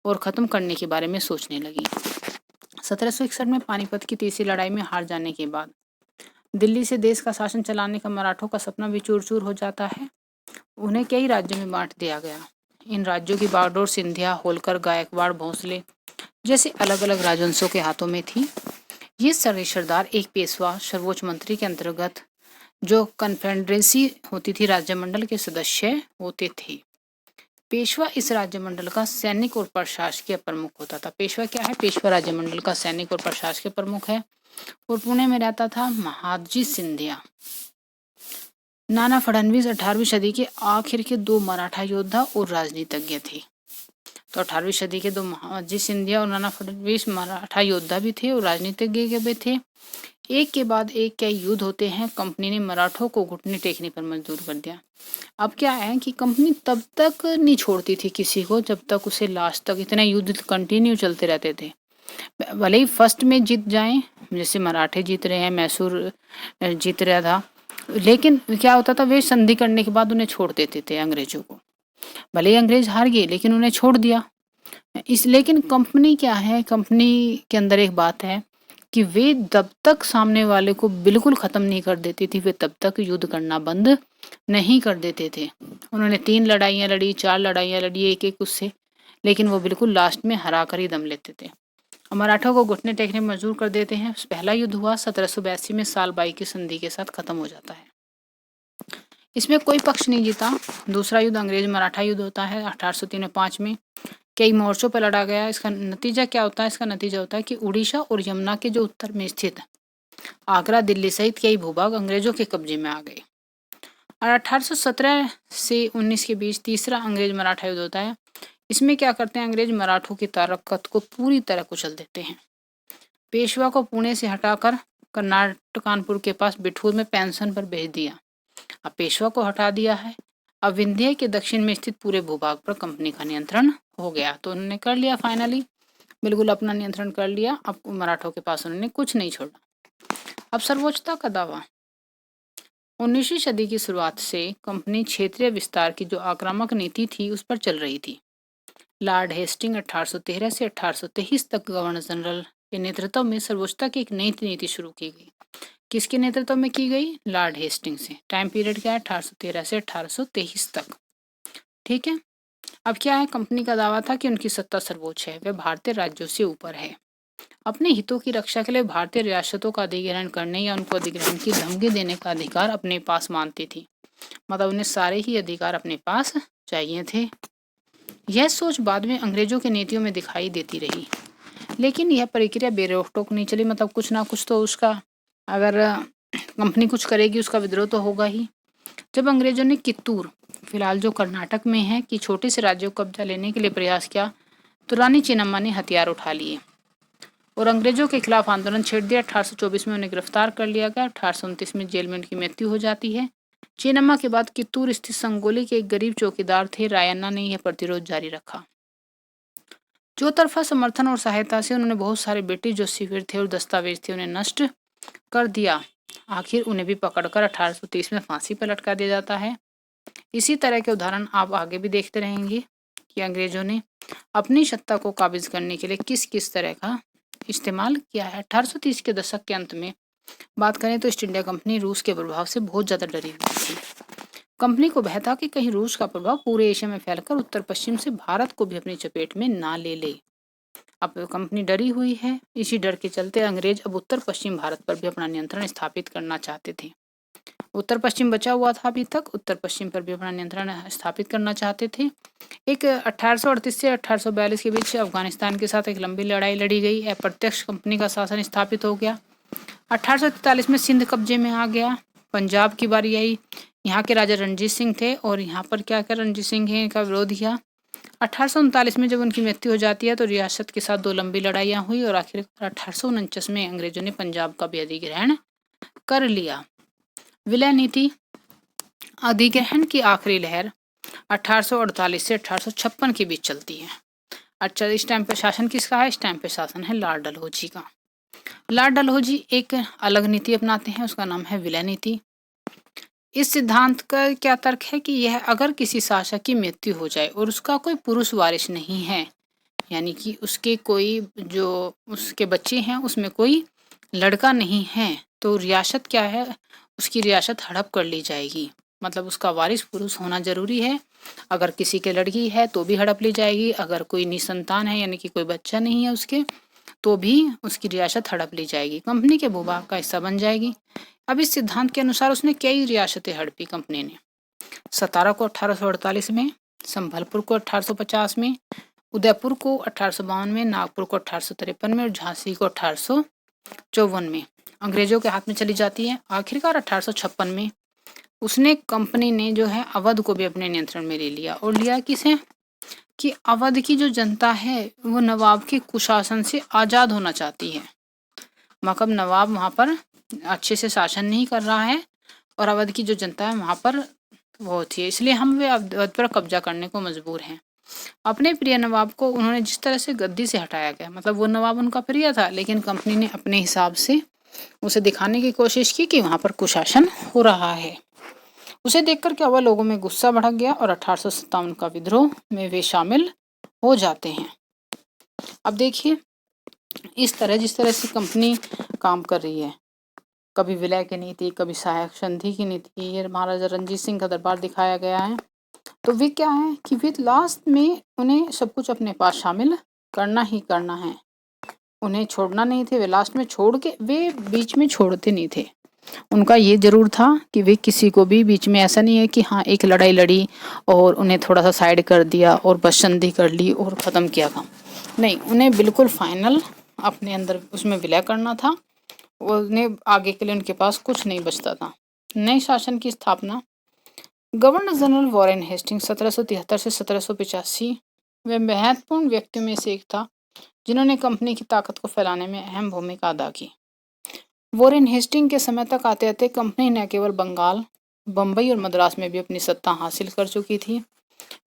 और ख़त्म करने के बारे में सोचने लगी। 1761 में पानीपत की तीसरी लड़ाई में हार जाने के बाद दिल्ली से देश का शासन चलाने का मराठों का सपना भी चूर चूर हो जाता है। उन्हें कई राज्यों में बांट दिया गया। इन राज्यों की बागडोर सिंधिया, होलकर, गायकवाड़, भोंसले जैसे अलग अलग राजवंशों के हाथों में थी। ये सारे सरदार एक पेशवा सर्वोच्च मंत्री के अंतर्गत जो कन्फेडरेसी होती थी राज्यमंडल के सदस्य होते थे। पेशवा इस राज्यमंडल का सैनिक और प्रशासकीय प्रमुख होता था। पेशवा क्या है? पेशवा राज्यमंडल का सैनिक और प्रशासकीय प्रमुख है और पुणे में रहता था महादजी सिंधिया। नाना फडणवीस 18वीं सदी के आखिर के 2 मराठा योद्धा और राजनीतिज्ञ थे। तो 18वीं सदी के 2 अजीत सिंधिया और नाना फडणवीस मराठा योद्धा भी थे और राजनीतिज्ञ भी थे। एक के बाद एक कई युद्ध होते हैं। कंपनी ने मराठों को घुटने टेकने पर मजबूर कर दिया। अब क्या है कि कंपनी तब तक नहीं छोड़ती थी किसी को जब तक उसे लास्ट तक इतने युद्ध कंटिन्यू चलते रहते थे। भले ही फर्स्ट में जीत जाएं, जैसे मराठे जीत रहे हैं, मैसूर जीत रहा था, लेकिन क्या होता था, वे संधि करने के बाद उन्हें छोड़ देते थे अंग्रेजों को। भले ही अंग्रेज हार गए लेकिन उन्हें छोड़ दिया। लेकिन कंपनी क्या है, कंपनी के अंदर एक बात है कि वे जब तक सामने वाले को बिल्कुल ख़त्म नहीं कर देती थी, वे तब तक युद्ध करना बंद नहीं कर देते थे। उन्होंने 3 लड़ाइयाँ लड़ी, 4 लड़ाइयाँ लड़ी एक-एक उससे, लेकिन वो बिल्कुल लास्ट में हरा कर ही दम लेते थे। मराठों को घुटने टेकने में मजबूर कर देते हैं। पहला युद्ध हुआ 1782 में, साल बाई की संधि के साथ खत्म हो जाता है। इसमें कोई पक्ष नहीं जीता। दूसरा युद्ध अंग्रेज मराठा युद्ध होता है 1803-5 में। कई मोर्चों पर लड़ा गया। इसका नतीजा क्या होता है? इसका नतीजा होता है कि उड़ीसा और यमुना के जो उत्तर में स्थित आगरा, दिल्ली सहित कई भूभाग अंग्रेजों के कब्जे में आ गए। और 1817 से 19 के बीच तीसरा अंग्रेज मराठा युद्ध होता है। इसमें क्या करते हैं, अंग्रेज मराठों की ताकत को पूरी तरह कुचल देते हैं। पेशवा को पुणे से हटाकर कर्नाटक कानपुर के पास बिठूर में पेंशन पर भेज दिया। अब पेशवा को हटा दिया है। अब विंध्य के दक्षिण में स्थित पूरे भूभाग पर कंपनी का नियंत्रण हो गया। तो उन्होंने कर लिया, फाइनली बिल्कुल अपना नियंत्रण कर लिया। अब मराठों के पास उन्होंने कुछ नहीं छोड़ा। अब सर्वोच्चता का दावा। 19वीं सदी की शुरुआत से कंपनी क्षेत्रीय विस्तार की जो आक्रामक नीति थी उस पर चल रही थी। लॉर्ड हेस्टिंग 1813 से 1823 तक गवर्नर जनरल के नेतृत्व में सर्वोच्चता की एक नई नीति शुरू की गई। किसके नेतृत्व में की गई? लॉर्ड हेस्टिंग से। टाइम पीरियड क्या है? 1813 से 1823 तक। ठीक है। अब क्या है, कंपनी का दावा था कि उनकी सत्ता सर्वोच्च है, वे भारतीय राज्यों से ऊपर है। अपने हितों की रक्षा के लिए भारतीय रियासतों का अधिग्रहण करने या उनको अधिग्रहण की धमकी देने का अधिकार अपने पास मानती थी। मतलब उन्हें सारे ही अधिकार अपने पास चाहिए थे। यह सोच बाद में अंग्रेजों की नीतियों में दिखाई देती रही, लेकिन यह प्रक्रिया बेरोक टोक नहीं चली। मतलब कुछ ना कुछ तो उसका, अगर कंपनी कुछ करेगी उसका विद्रोह तो होगा ही। जब अंग्रेजों ने कित्तूर, फिलहाल जो कर्नाटक में है, कि छोटे से राज्यों को कब्जा लेने के लिए प्रयास किया तो रानी चेन्नम्मा ने हथियार उठा लिए और अंग्रेजों के खिलाफ आंदोलन छेड़ दिया। 1824 में उन्हें गिरफ्तार कर लिया गया। 1829 में जेल में उनकी मृत्यु हो जाती है। चेन्नम्मा के बाद कित्तूर स्थित संगोली के एक गरीब चौकीदार थे रायन्ना ने यह प्रतिरोध जारी रखा। जो तरफा समर्थन और सहायता से उन्होंने बहुत सारे ब्रिटिश जो शिविर थे और दस्तावेज थे उन्हें नष्ट कर दिया। आखिर उन्हें भी पकड़कर 1830 में फांसी पर लटका दिया जाता है। इसी तरह के उदाहरण आप आगे भी देखते रहेंगे कि अंग्रेजों ने अपनी सत्ता को काबिज करने के लिए किस किस तरह का इस्तेमाल किया है। 1830 के दशक के अंत में बात करें तो ईस्ट इंडिया कंपनी रूस के प्रभाव से बहुत ज़्यादा डरी हुई थी। कंपनी को भय था कि कहीं रूस का प्रभाव पूरे एशिया में फैलकर उत्तर पश्चिम से भारत को भी अपनी चपेट में ना ले ले। अब कंपनी डरी हुई है। इसी डर के चलते अंग्रेज अब उत्तर पश्चिम भारत पर भी अपना नियंत्रण स्थापित करना चाहते थे। उत्तर पश्चिम बचा हुआ था अभी तक, उत्तर पश्चिम पर भी अपना नियंत्रण स्थापित करना चाहते थे। एक 1838 से 1842 के बीच अफगानिस्तान के साथ एक लंबी लड़ाई लड़ी गई। अप्रत्यक्ष कंपनी का शासन स्थापित हो गया। 1843 में सिंध कब्जे में आ गया। पंजाब की बारी आई। यहाँ के राजा रणजीत सिंह थे और यहाँ पर क्या कर रणजीत सिंह ने इनका विरोध किया। 1839 में जब उनकी मृत्यु हो जाती है तो रियासत के साथ 2 लंबी लड़ाइयाँ हुई और आखिर 1849 में अंग्रेजों ने पंजाब का भी अधिग्रहण कर लिया। विलय नीति। अधिग्रहण की आखिरी लहर 1848 से 1856 के बीच चलती है। अच्छा, इस टाइम पे शासन किसका है? इस टाइम पे शासन है लॉर्ड डलहौजी का। लॉर्ड डलहौजी एक अलग नीति अपनाते हैं, उसका नाम है विलय नीति। इस सिद्धांत का क्या तर्क है कि यह अगर किसी शासक की मृत्यु हो जाए और उसका कोई पुरुष वारिस नहीं है, यानी कि उसके कोई जो उसके बच्चे हैं उसमें कोई लड़का नहीं है, तो रियासत क्या है, उसकी रियासत हड़प कर ली जाएगी। मतलब उसका वारिस पुरुष होना जरूरी है। अगर किसी के लड़की है तो भी हड़प ली जाएगी। अगर कोई निसंतान है यानी कि कोई बच्चा नहीं है उसके, तो भी उसकी रियासत हड़प ली जाएगी, कंपनी के भूभाग का हिस्सा बन जाएगी। अब इस सिद्धांत के अनुसार उसने कई रियासतें हड़पी कंपनी ने। सतारा को 1848 में, संभलपुर को 1850 में, उदयपुर को 1852 में, नागपुर को 1853 में और झांसी को 1854 में अंग्रेजों के हाथ में चली जाती है। आखिरकार 1856 में उसने कंपनी ने जो है अवध को भी अपने नियंत्रण में ले लिया। और लिया किसे? कि अवध की जो जनता है वो नवाब के कुशासन से आज़ाद होना चाहती है। मतलब नवाब वहाँ पर अच्छे से शासन नहीं कर रहा है और अवध की जो जनता है वहाँ पर वो होती है, इसलिए हम वे अवध पर कब्जा करने को मजबूर हैं। अपने प्रिय नवाब को उन्होंने जिस तरह से गद्दी से हटाया गया, मतलब वो नवाब उनका प्रिय था, लेकिन कंपनी ने अपने हिसाब से उसे दिखाने की कोशिश की कि वहाँ पर कुशासन हो रहा है। उसे देखकर क्या हुआ, लोगों में गुस्सा भड़क गया और 1857 का विद्रोह में वे शामिल हो जाते हैं। अब देखिए इस तरह जिस तरह से कंपनी काम कर रही है, कभी विलय की नीति, कभी सहायक संधि की नीति, ये महाराजा रणजीत सिंह का दरबार दिखाया गया है। तो वे क्या है कि वे लास्ट में उन्हें सब कुछ अपने पास शामिल करना ही करना है, उन्हें छोड़ना नहीं थे। वे लास्ट में छोड़ के, वे बीच में छोड़ते नहीं थे। उनका ये जरूर था कि वे किसी को भी बीच में, ऐसा नहीं है कि हाँ एक लड़ाई लड़ी और उन्हें थोड़ा सा साइड कर दिया और बस संधि कर ली और ख़त्म किया काम। नहीं, उन्हें बिल्कुल फाइनल अपने अंदर उसमें विलय करना था। उन्हें आगे के लिए उनके पास कुछ नहीं बचता था। नए शासन की स्थापना, गवर्नर जनरल वॉरेन हेस्टिंग्स 1773 से 1785 वे महत्वपूर्ण व्यक्तियों में से एक था जिन्होंने कंपनी की ताकत को फैलाने में अहम भूमिका अदा की। वॉरेन हेस्टिंग के समय तक आते आते कंपनी न केवल बंगाल, बम्बई और मद्रास में भी अपनी सत्ता हासिल कर चुकी थी।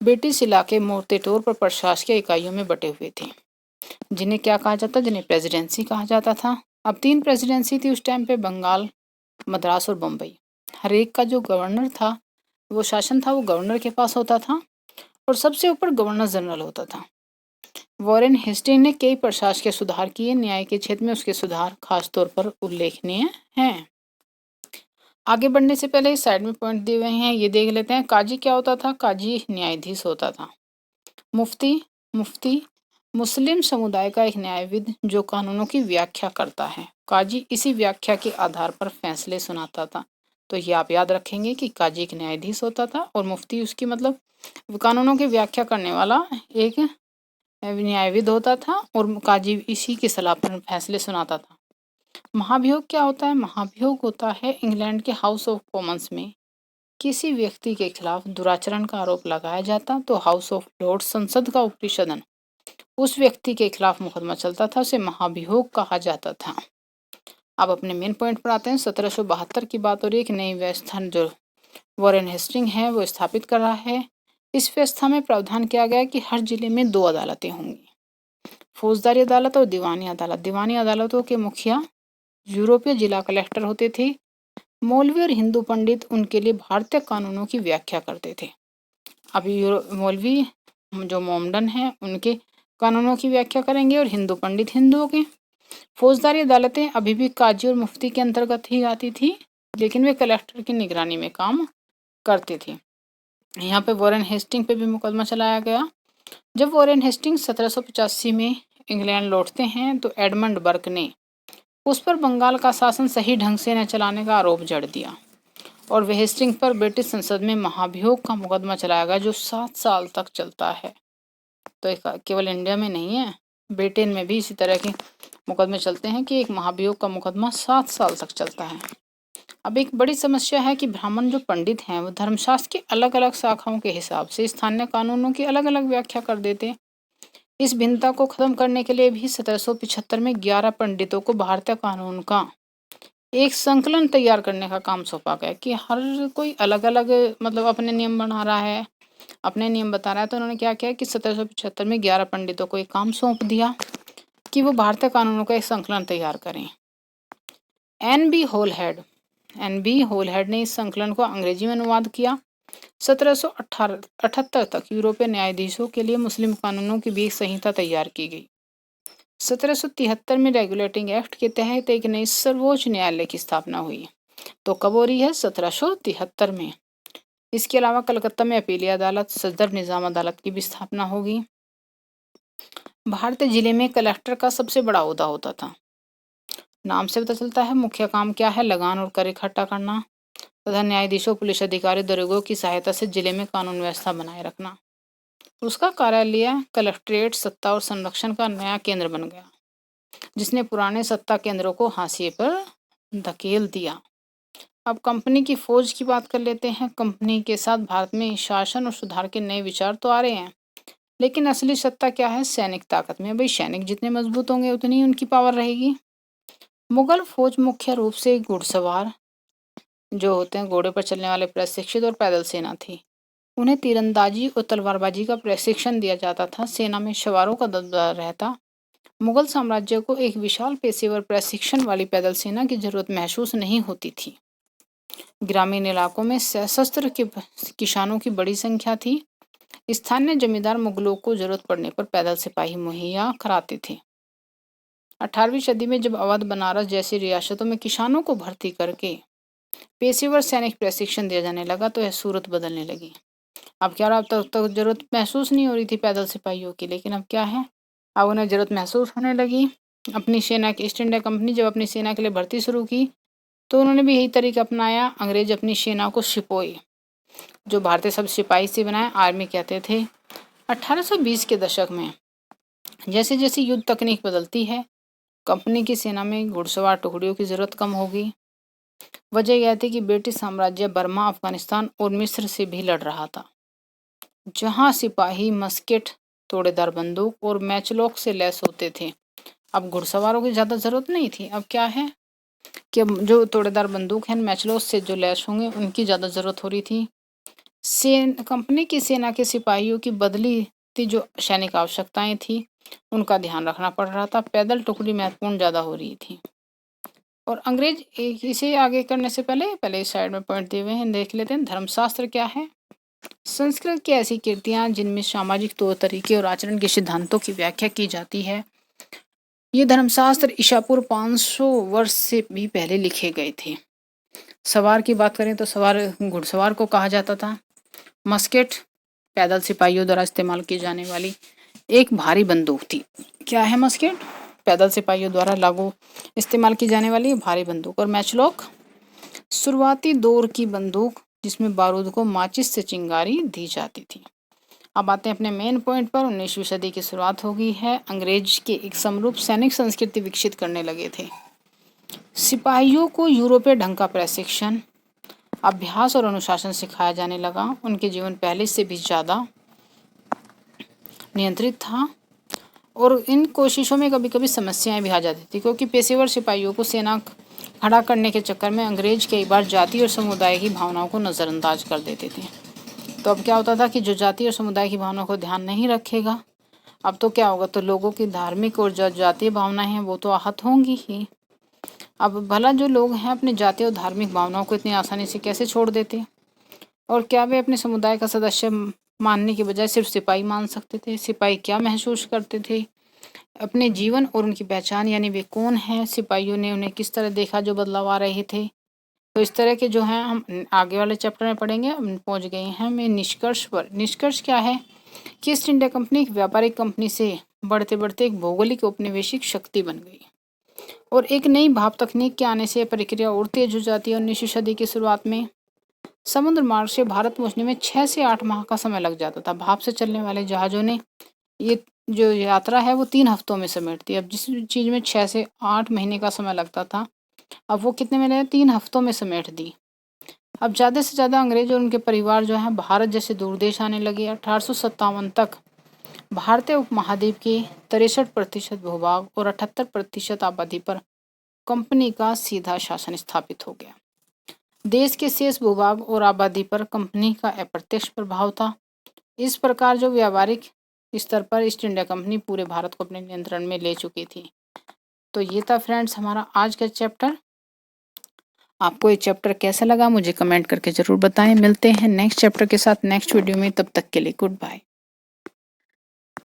ब्रिटिश इलाके मोटे तौर पर प्रशासकीय इकाइयों में बटे हुए थे, जिन्हें क्या कहा जाता, जिन्हें प्रेसिडेंसी कहा जाता था। अब 3 प्रेसिडेंसी थी उस टाइम पे, बंगाल, मद्रास और बम्बई। हर एक का जो गवर्नर था, वो शासन था, वो गवर्नर के पास होता था और सबसे ऊपर गवर्नर जनरल होता था। वॉरेन हेस्टिंग ने कई प्रशासकीय सुधार किए, न्याय के क्षेत्र में उसके सुधार खास तौर पर उल्लेखनीय हैं। आगे बढ़ने से पहले इस साइड में पॉइंट दिए हुए हैं, ये देख लेते हैं। काजी क्या होता था? काजी न्यायाधीश होता था। मुफ्ती, मुफ्ती मुस्लिम समुदाय का एक न्यायविद जो कानूनों की व्याख्या करता है। काजी इसी व्याख्या के आधार पर फैसले सुनाता था। तो ये आप याद रखेंगे कि काजी एक न्यायाधीश होता था और मुफ्ती उसकी मतलब कानूनों की व्याख्या करने वाला एक न्यायविद होता था और काजी इसी की सलाह पर फैसले सुनाता था। महाभियोग क्या होता है? महाभियोग होता है इंग्लैंड के हाउस ऑफ कॉमन्स में किसी व्यक्ति के खिलाफ दुराचरण का आरोप लगाया जाता तो हाउस ऑफ लॉर्ड्स, संसद का ऊपरी सदन, उस व्यक्ति के खिलाफ मुकदमा चलता था, उसे महाभियोग कहा जाता था। अब अपने मेन पॉइंट पर आते हैं। 1772 की बात हो रही है। एक नई व्यवस्था जो वॉरेन हेस्टिंग है वो स्थापित कर रहा है। इस व्यवस्था में प्रावधान किया गया कि हर जिले में 2 अदालतें होंगी, फौजदारी अदालत और दीवानी अदालत। दीवानी अदालतों के मुखिया यूरोपीय जिला कलेक्टर होते थे। मौलवी और हिंदू पंडित उनके लिए भारतीय कानूनों की व्याख्या करते थे। अभी मौलवी जो मोमडन हैं उनके कानूनों की व्याख्या करेंगे और हिंदू पंडित हिंदुओं के। फौजदारी अदालतें अभी भी काजी और मुफ्ती के अंतर्गत ही आती थी, लेकिन वे कलेक्टर की निगरानी में काम करते थे। यहाँ पे वॉरेन हेस्टिंग पे भी मुकदमा चलाया गया। जब वॉरेन हेस्टिंग 1785 में इंग्लैंड लौटते हैं तो एडमंड बर्क ने उस पर बंगाल का शासन सही ढंग से न चलाने का आरोप जड़ दिया और वे हेस्टिंग पर ब्रिटिश संसद में महाभियोग का मुकदमा चलाया गया जो 7 साल तक चलता है। तो केवल इंडिया में नहीं है, ब्रिटेन में भी इसी तरह के मुकदमे चलते हैं कि एक महाभियोग का मुकदमा 7 साल तक चलता है। अब एक बड़ी समस्या है कि ब्राह्मण जो पंडित हैं वो धर्मशास्त्र की अलग अलग शाखाओं के हिसाब से स्थानीय कानूनों की अलग अलग व्याख्या कर देते। इस भिन्नता को खत्म करने के लिए भी 1775 में 11 पंडितों को भारतीय कानून का एक संकलन तैयार करने का काम सौंपा गया कि हर कोई अलग अलग मतलब अपने नियम बना रहा है, अपने नियम बता रहा है। तो उन्होंने क्या किया कि 1775 में 11 पंडितों को एक काम सौंप दिया कि वो भारतीय कानूनों का एक संकलन तैयार करें। एन बी होलहेड ने इस संकलन को अंग्रेजी में अनुवाद किया। 1778 तक यूरोपीय न्यायाधीशों के लिए मुस्लिम कानूनों की भी एक संहिता तैयार की गई। 1773 में रेगुलेटिंग एक्ट के तहत एक नई सर्वोच्च न्यायालय की स्थापना हुई। तो कब हो रही है? 1773 में। इसके अलावा कलकत्ता में अपीली अदालत, सदर निजाम अदालत की भी स्थापना होगी। भारतीय जिले में कलेक्टर का सबसे बड़ा ओहदा होता था। नाम से पता चलता है मुख्य काम क्या है? लगान और कर इकट्ठा करना तथा न्यायाधीशों, पुलिस अधिकारी, दरोगों की सहायता से जिले में कानून व्यवस्था बनाए रखना। उसका कार्यालय कलेक्ट्रेट सत्ता और संरक्षण का नया केंद्र बन गया, जिसने पुराने सत्ता केंद्रों को हाशिए पर धकेल दिया। अब कंपनी की फौज की बात कर लेते हैं। कंपनी के साथ भारत में शासन और सुधार के नए विचार तो आ रहे हैं, लेकिन असली सत्ता क्या है? सैनिक ताकत में। भाई सैनिक जितने मजबूत होंगे उतनी ही उनकी पावर रहेगी। मुगल फौज मुख्य रूप से घुड़सवार जो होते हैं घोड़े पर चलने वाले प्रशिक्षित और पैदल सेना थी। उन्हें तीरंदाजी और तलवारबाजी का प्रशिक्षण दिया जाता था। सेना में सवारों का दबदबा रहता। मुगल साम्राज्य को एक विशाल पेशेवर प्रशिक्षण वाली पैदल सेना की जरूरत महसूस नहीं होती थी। ग्रामीण इलाकों में सशस्त्र किसानों की बड़ी संख्या थी। स्थानीय जमींदार मुगलों को जरूरत पड़ने पर पैदल सिपाही मुहैया कराते थे। 18वीं सदी में जब अवध, बनारस जैसी रियासतों में किसानों को भर्ती करके पेशेवर सैनिक प्रशिक्षण दिया जाने लगा तो यह सूरत बदलने लगी। अब क्या रहा, अब तक जरूरत महसूस नहीं हो रही थी पैदल सिपाहियों की, लेकिन अब क्या है, अब उन्हें जरूरत महसूस होने लगी। अपनी सेना की ईस्ट इंडिया कंपनी जब अपनी सेना के लिए भर्ती शुरू की तो उन्होंने भी यही तरीका अपनाया। अंग्रेज अपनी सेना को सिपोई, जो भारतीय सब सिपाही से बनाए, आर्मी कहते थे। 1820 के दशक में जैसे जैसे युद्ध तकनीक बदलती है, कंपनी की सेना में घुड़सवार टुकड़ियों की जरूरत कम होगी। वजह यह थी कि ब्रिटिश साम्राज्य बर्मा, अफगानिस्तान और मिस्र से भी लड़ रहा था, जहां सिपाही मस्केट, तोड़ेदार बंदूक और मैचलॉक से लैस होते थे। अब घुड़सवारों की ज़्यादा ज़रूरत नहीं थी। अब क्या है कि अब जो तोड़ेदार बंदूक हैं, मैचलॉक से जो लैस होंगे, उनकी ज़्यादा ज़रूरत हो रही थी। कंपनी की सेना के सिपाहियों की बदली थी जो सैनिक आवश्यकताएं थी, उनका ध्यान रखना पड़ रहा था। पैदल टुकड़ी महत्वपूर्ण ज़्यादा हो रही थी। और अंग्रेज इसे आगे करने से पहले इस साइड में पॉइंट दिए हुए हैं, देख लेते हैं। धर्मशास्त्र क्या है? संस्कृत की ऐसी कृतियां जिनमें सामाजिक तौर तरीके और आचरण के सिद्धांतों की व्याख्या की जाती है। ये धर्मशास्त्र ईसा पूर्व 500 वर्ष से भी पहले लिखे गए थे। सवार की बात करें तो सवार घुड़सवार को कहा जाता था। मस्केट पैदल सिपाहियों द्वारा इस्तेमाल की जाने वाली एक भारी बंदूक थी। क्या है मस्केट? पैदल सिपाहियों द्वारा लागू इस्तेमाल की जाने वाली भारी बंदूक। और मैचलॉक शुरुआती दौर की बंदूक जिसमें बारूद को माचिस से चिंगारी दी जाती थी। अब आते हैं अपने मेन पॉइंट पर। 19वीं सदी की शुरुआत हो गई है। अंग्रेज के एक समरूप सैनिक संस्कृति विकसित करने लगे थे। सिपाहियों को यूरोपीय ढंग का प्रशिक्षण, अभ्यास और अनुशासन सिखाया जाने लगा। उनके जीवन पहले से भी ज़्यादा नियंत्रित था और इन कोशिशों में कभी कभी समस्याएं भी आ जाती थी, क्योंकि पेशेवर सिपाहियों को सेना खड़ा करने के चक्कर में अंग्रेज कई बार जाति और समुदाय की भावनाओं को नज़रअंदाज कर देते थे। तो अब क्या होता था कि जो जाति और समुदाय की भावनाओं को ध्यान नहीं रखेगा, अब तो क्या होगा, तो लोगों की धार्मिक और जो जातीय भावनाएं हैं वो तो आहत होंगी ही। अब भला जो लोग हैं अपनी जातीय और धार्मिक भावनाओं को इतनी आसानी से कैसे छोड़ देते, और क्या वे अपने समुदाय का सदस्य मानने के बजाय सिर्फ सिपाही मान सकते थे? सिपाही क्या महसूस करते थे, अपने जीवन और उनकी पहचान, यानी वे कौन है, सिपाहियों ने उन्हें किस तरह देखा, जो बदलाव आ रहे थे। तो इस तरह के जो हैं हम आगे वाले चैप्टर में पढ़ेंगे। हम पहुंच गए हैं मैं निष्कर्ष पर। निष्कर्ष क्या है कि ईस्ट इंडिया कंपनी एक व्यापारिक कंपनी से बढ़ते बढ़ते एक भौगोलिक औपनिवेशिक शक्ति बन गई और एक नई भाप तकनीक के आने से प्रक्रिया और तेज हो जाती है। 19वीं सदी की शुरुआत में समुद्र मार्ग से भारत पहुंचने में 6 से 8 माह का समय लग जाता था। भाप से चलने वाले जहाज़ों ने ये जो यात्रा है वो 3 हफ्तों में समेट दी। अब जिस चीज़ में 6 से 8 महीने का समय लगता था, अब वो कितने में लगे? 3 हफ्तों में समेट दी। अब ज़्यादा से ज़्यादा अंग्रेज और उनके परिवार जो हैं भारत जैसे दूर देश आने लगे। 1857 तक भारतीय उपमहाद्वीप के 63% भूभाग और 78% आबादी पर कंपनी का सीधा शासन स्थापित हो गया। देश के शेष भूभाग और आबादी पर कंपनी का अप्रत्यक्ष प्रभाव था। इस प्रकार जो व्यावहारिक स्तर पर ईस्ट इंडिया कंपनी पूरे भारत को अपने नियंत्रण में ले चुकी थी। तो ये था फ्रेंड्स हमारा आज का चैप्टर। आपको ये चैप्टर कैसा लगा मुझे कमेंट करके ज़रूर बताएं। मिलते हैं नेक्स्ट चैप्टर के साथ नेक्स्ट वीडियो में, तब तक के लिए गुड बाय।